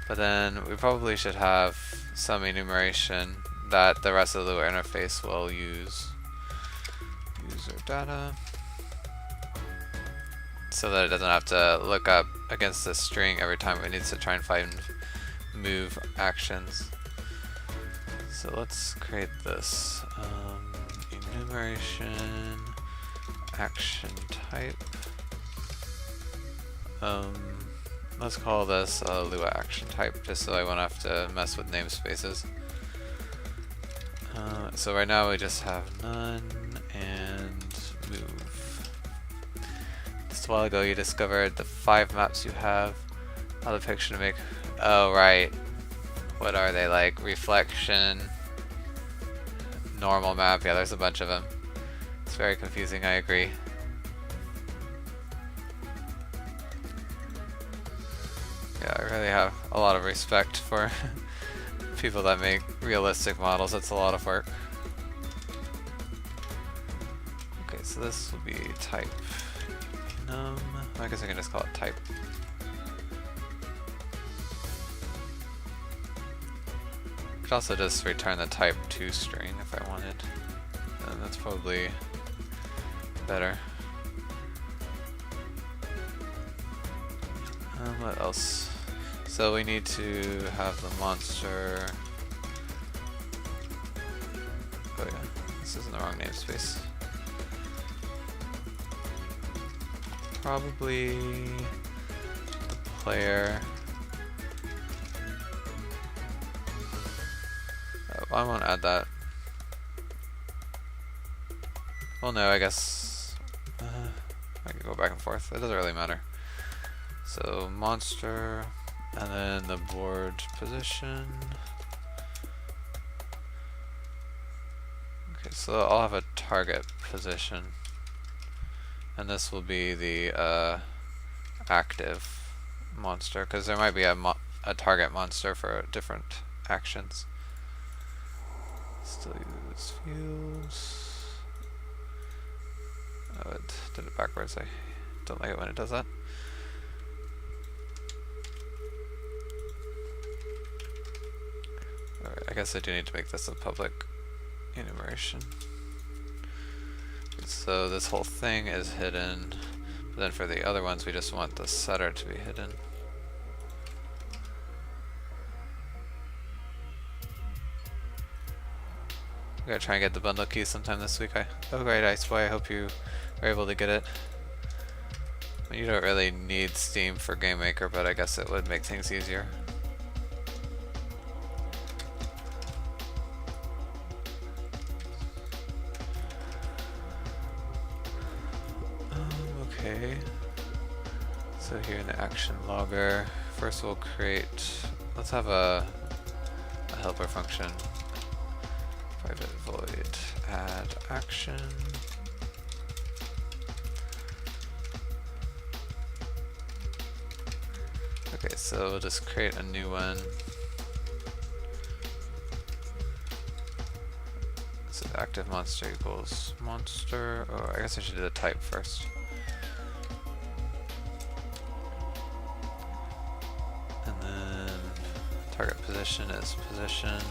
But then we probably should have some enumeration that the rest of the Lua interface will use. User data. So that it doesn't have to look up against the string every time it needs to try and find move actions. So let's create this enumeration action type. Let's call this Lua action type, just so I won't have to mess with namespaces. So right now we just have none and move. This Just a while ago you discovered the 5 maps you have. How the picture to make... Oh, right. What are they, like? Reflection... Normal map. Yeah, there's a bunch of them. It's very confusing, I agree. Yeah, I really have a lot of respect for people that make realistic models. It's a lot of work. Okay, so this will be type num. I guess I can just call it type. I could also just return the type 2 string if I wanted. And that's probably better. What else? So we need to have the monster. Oh yeah, this is in the wrong namespace. Probably the player. Oh, I won't add that. Well, no, I guess I can go back and forth. It doesn't really matter. So monster, and then the board position. Okay, so I'll have a target position, and this will be the active monster, because there might be a target monster for different actions. Still use fields. Oh, it did it backwards. I don't like it when it does that. Alright, I guess I do need to make this a public enumeration. So this whole thing is hidden, but then for the other ones we just want the setter to be hidden. I'm gonna try and get the bundle key sometime this week. Oh great, Iceboy, I hope you are able to get it. I mean, you don't really need Steam for GameMaker, but I guess it would make things easier. Okay, so here in the action logger, first we'll create, let's have a helper function, private void add action. Okay, so we'll just create a new one. So active monster equals monster, or I guess I should do the type first. And then target position is position.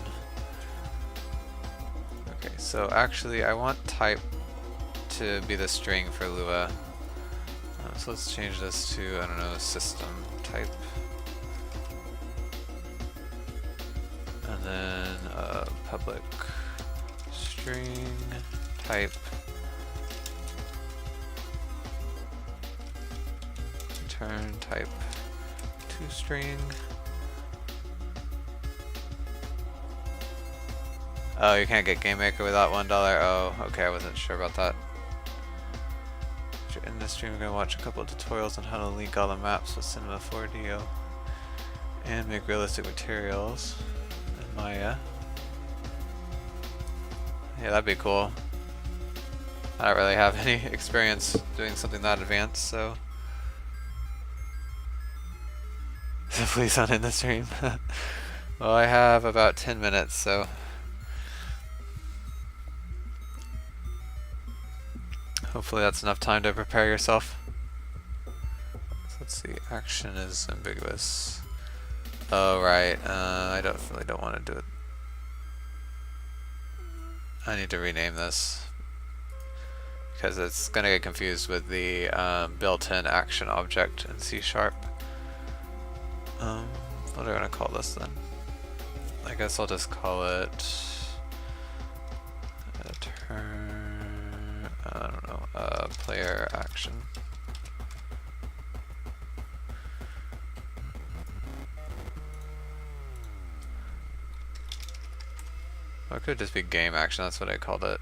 Okay, so actually I want type to be the string for Lua. So let's change this to, I don't know, system type. And then public string type return type to string. Oh, you can't get GameMaker without $1. Oh, okay, I wasn't sure about that. In this stream, we're going to watch a couple of tutorials on how to link all the maps with Cinema 4D and make realistic materials in Maya. Yeah, that'd be cool. I don't really have any experience doing something that advanced, so please don't end the stream. Well, I have about 10 minutes, so hopefully that's enough time to prepare yourself. So let's see, action is ambiguous. Oh right, I really don't want to do it. I need to rename this because it's going to get confused with the built-in action object in C#. What are we going to call this then? I guess I'll just call it a turn, I don't know, player action. Or it could just be game action, that's what I called it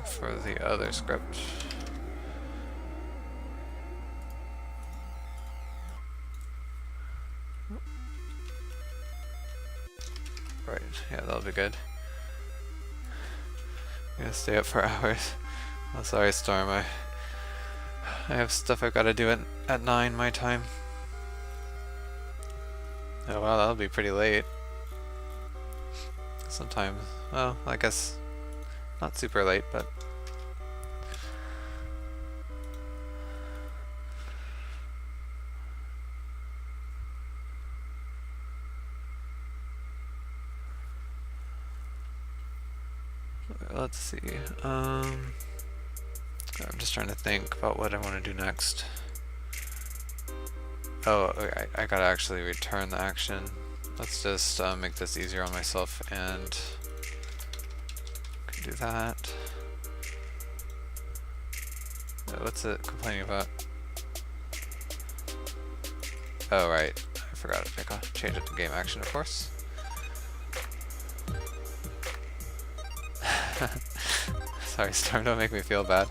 for the other script. right. Yeah, that'll be good. I'm gonna stay up for hours. Oh, sorry, Storm. I have stuff I've got to do at 9 my time. Oh wow, that'll be pretty late. Sometimes, well, I guess not super late, but let's see. I'm just trying to think about what I want to do next. Oh, okay, I gotta actually return the action. Let's just make this easier on myself and do that. What's it complaining about? Oh, right. I forgot to change it to game action, of course. Sorry, Storm, don't make me feel bad.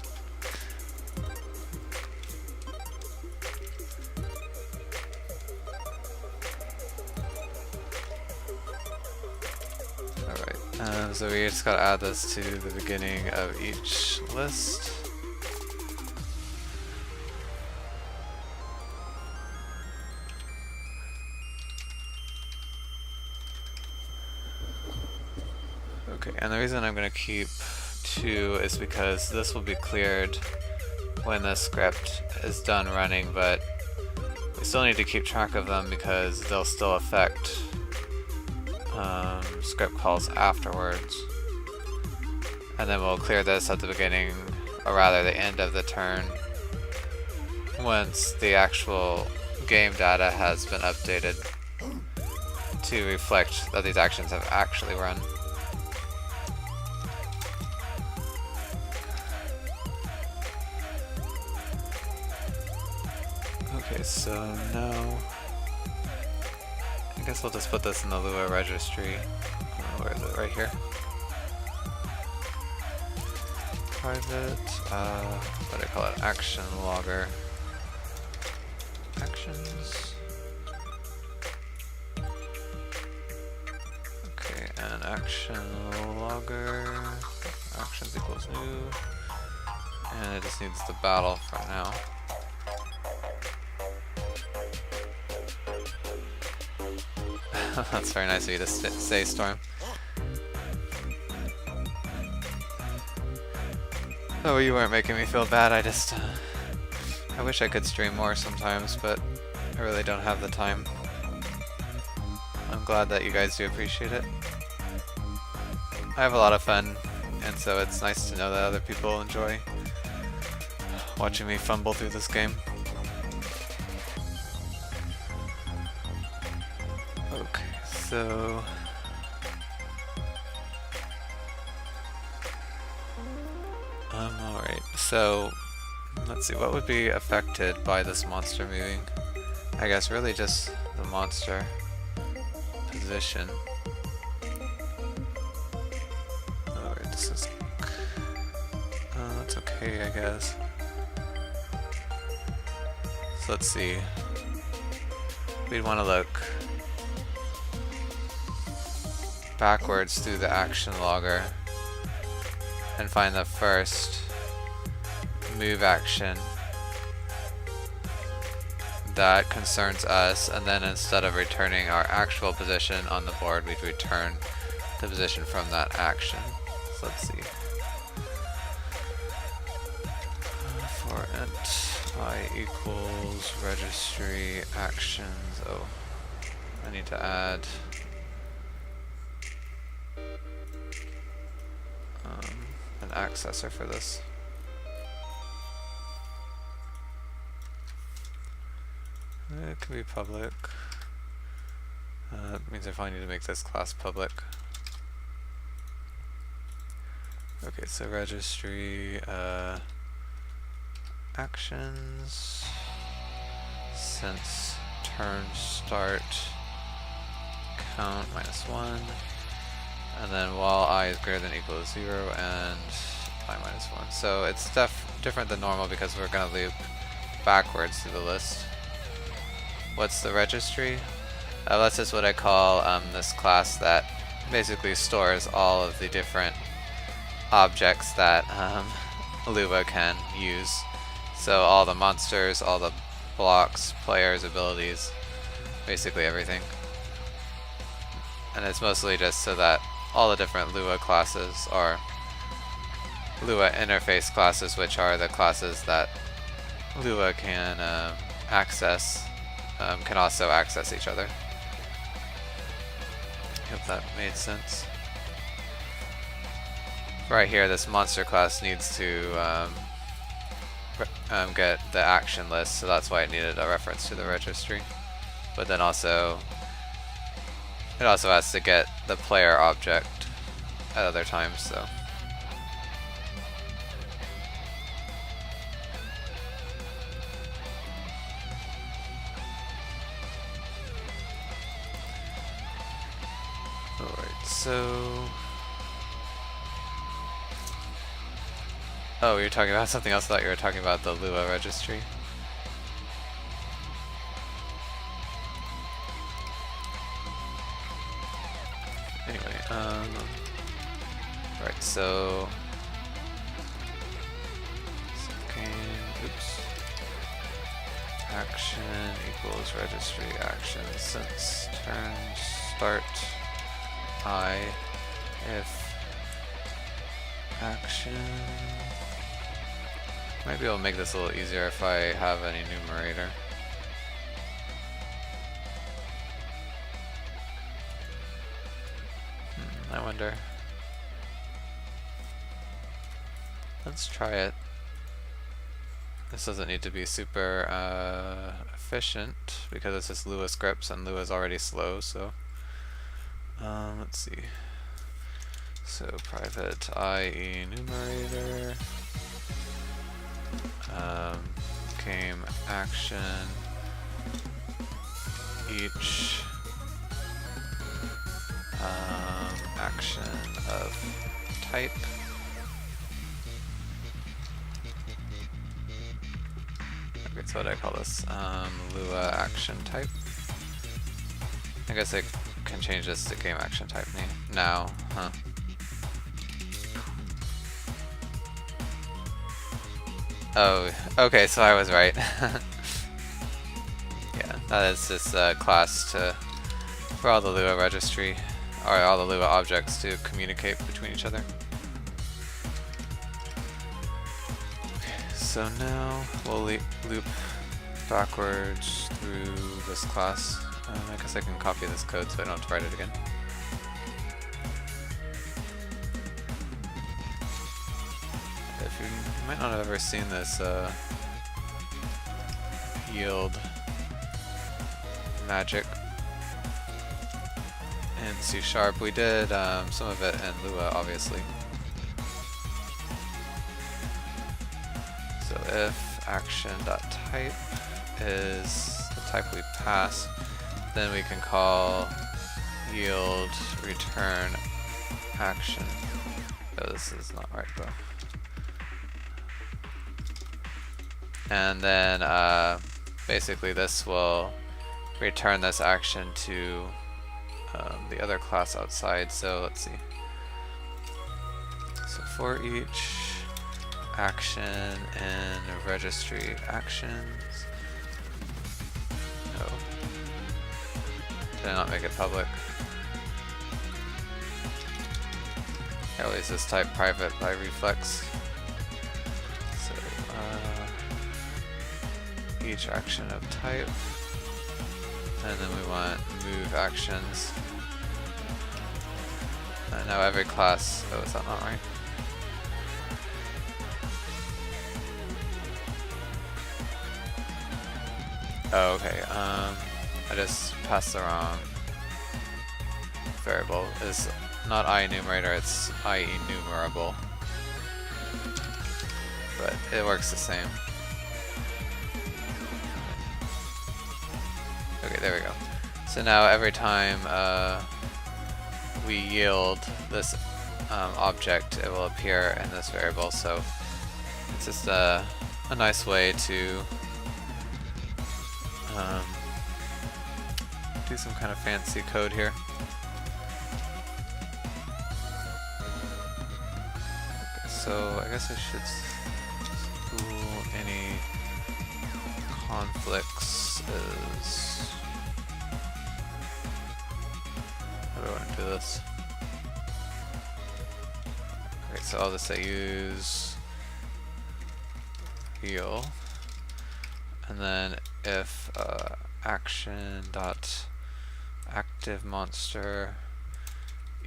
Alright, so we just gotta add this to the beginning of each list. Okay, and the reason I'm going to keep 2 is because this will be cleared when the script is done running, but we still need to keep track of them because they'll still affect script calls afterwards. And then we'll clear this at the beginning, or rather the end of the turn, once the actual game data has been updated to reflect that these actions have actually run. Okay, so now I guess we'll just put this in the Lua registry. Where is it? Right here. Private, what do I call it? Action logger. Actions. Okay, and action logger. Actions equals new. And it just needs the battle for now. That's very nice of you to say, Storm. Oh, you weren't making me feel bad. I just, I wish I could stream more sometimes, but I really don't have the time. I'm glad that you guys do appreciate it. I have a lot of fun, and so it's nice to know that other people enjoy watching me fumble through this game. Okay, so alright, so let's see, what would be affected by this monster moving? I guess really just the monster position. Alright, this is that's okay, I guess. So let's see. We'd want to look backwards through the action logger and find the first move action that concerns us, and then instead of returning our actual position on the board, we'd return the position from that action. So let's see. For int I equals registry actions. Oh, I need to add an accessor for this. It can be public. That means I probably need to make this class public. Okay, so registry actions since turn start count -1, and then while I is greater than or equal to 0 and I -1. So it's different than normal because we're going to loop backwards through the list. What's the registry? That's just what I call this class that basically stores all of the different objects that Lua can use. So all the monsters, all the blocks, players, abilities, basically everything. And it's mostly just so that all the different Lua classes, or Lua interface classes, which are the classes that Lua can access, can also access each other. I hope that made sense. Right here, this monster class needs to get the action list, so that's why it needed a reference to the registry. But then also, it also has to get the player object at other times, so. Alright, so. Oh, you're talking about something else. I thought you were talking about the Lua registry. Anyway, right, so oops. Action equals registry action since turn start I if action. Maybe I'll make this a little easier if I have an enumerator. I wonder. Let's try it. This doesn't need to be super efficient because it's just Lua scripts and Lua is already slow, so let's see. So private I enumerator game action each action of type okay, so what do I call this? Lua action type. I guess I can change this to game action type now, huh? Oh, okay, so I was right. Yeah, that is this class for all the Lua registry, or all the Lua objects to communicate between each other. Okay, so now we'll loop backwards through this class. I guess I can copy this code so I don't have to write it again. If you might not have ever seen this yield magic in C#, we did some of it in Lua, obviously. So if action.type is the type we pass, then we can call yield return action. Oh, this is not right though. And then basically this will return this action to the other class outside. So let's see. So for each action in registry actions. Oh. Did I not make it public? I always just type private by reflex. So each action of type, and then we want move actions. And now every class. Oh, is that not right? Oh, okay. I just passed the wrong variable. It's not IEnumerator, it's IEnumerable. But it works the same. Okay, there we go. So now every time we yield this object, it will appear in this variable. So it's just a nice way to do some kind of fancy code here. so I guess I should just rule any conflicts as... How do I want to do this? Okay, so I'll just say use heal, and then if action dot active monster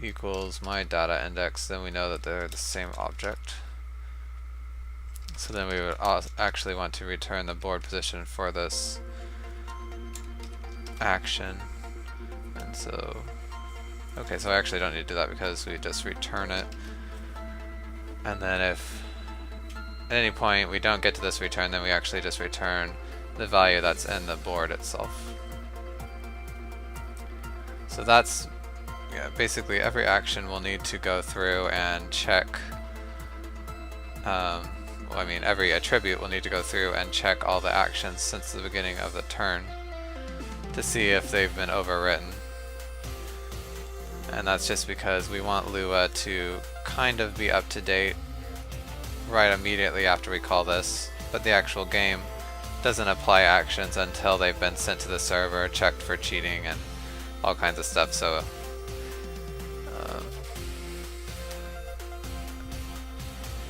equals my data index, then we know that they're the same object. So then we would actually want to return the board position for this action. And so, okay, so I actually don't need to do that because we just return it. And then if at any point we don't get to this return, then we actually just return the value that's in the board itself. So that's basically every action will need to go through and check, well, I mean every attribute will need to go through and check all the actions since the beginning of the turn to see if they've been overwritten. And that's just because we want Lua to kind of be up to date right immediately after we call this, but the actual game doesn't apply actions until they've been sent to the server, checked for cheating and all kinds of stuff. So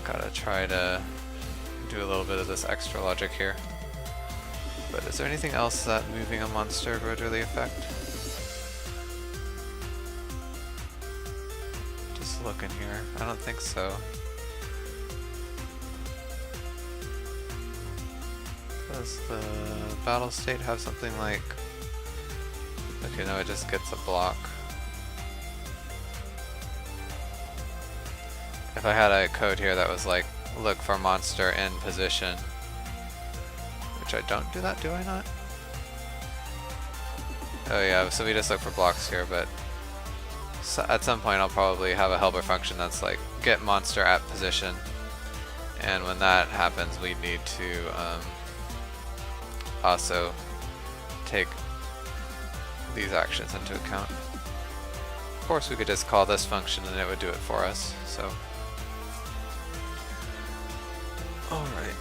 gotta try to do a little bit of this extra logic here. But is there anything else that moving a monster would really affect? Just looking here, I don't think so. Does the battle state have something like... Okay, no, it just gets a block. If I had a code here that was like, look for monster in position, which I don't do that, do I not? Oh yeah, so we just look for blocks here, but so at some point I'll probably have a helper function that's like, get monster at position, and when that happens we need to also take these actions into account. Of course we could just call this function and it would do it for us, so. Alright,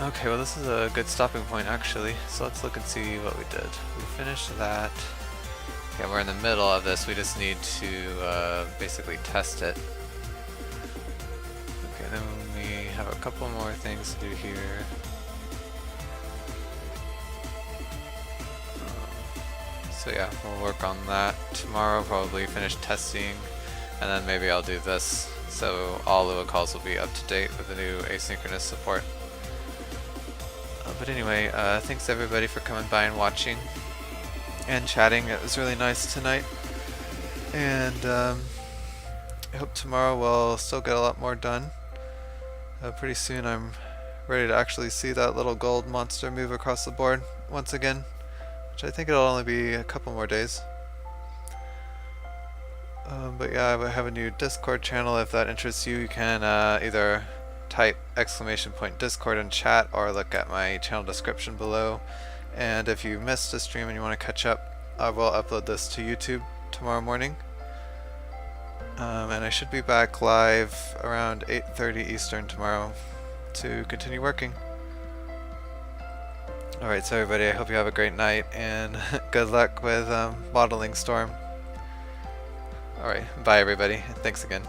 okay, well this is a good stopping point actually, so let's look and see what we did. We finished that. Yeah, we're in the middle of this, we just need to basically test it. Okay, then we have a couple more things to do here. So yeah, we'll work on that tomorrow, probably finish testing, and then maybe I'll do this so all Lua calls will be up to date with the new asynchronous support. But anyway, thanks everybody for coming by and watching and chatting. It was really nice tonight, and I hope tomorrow we'll still get a lot more done. Pretty soon I'm ready to actually see that little gold monster move across the board once again, which I think it'll only be a couple more days. But yeah, I have a new Discord channel. If that interests you, you can either type !Discord in chat or look at my channel description below. And if you missed a stream and you want to catch up, I will upload this to YouTube tomorrow morning. And I should be back live around 8:30 Eastern tomorrow to continue working. Alright, so everybody, I hope you have a great night and good luck with modeling Storm. Alright, bye everybody. Thanks again.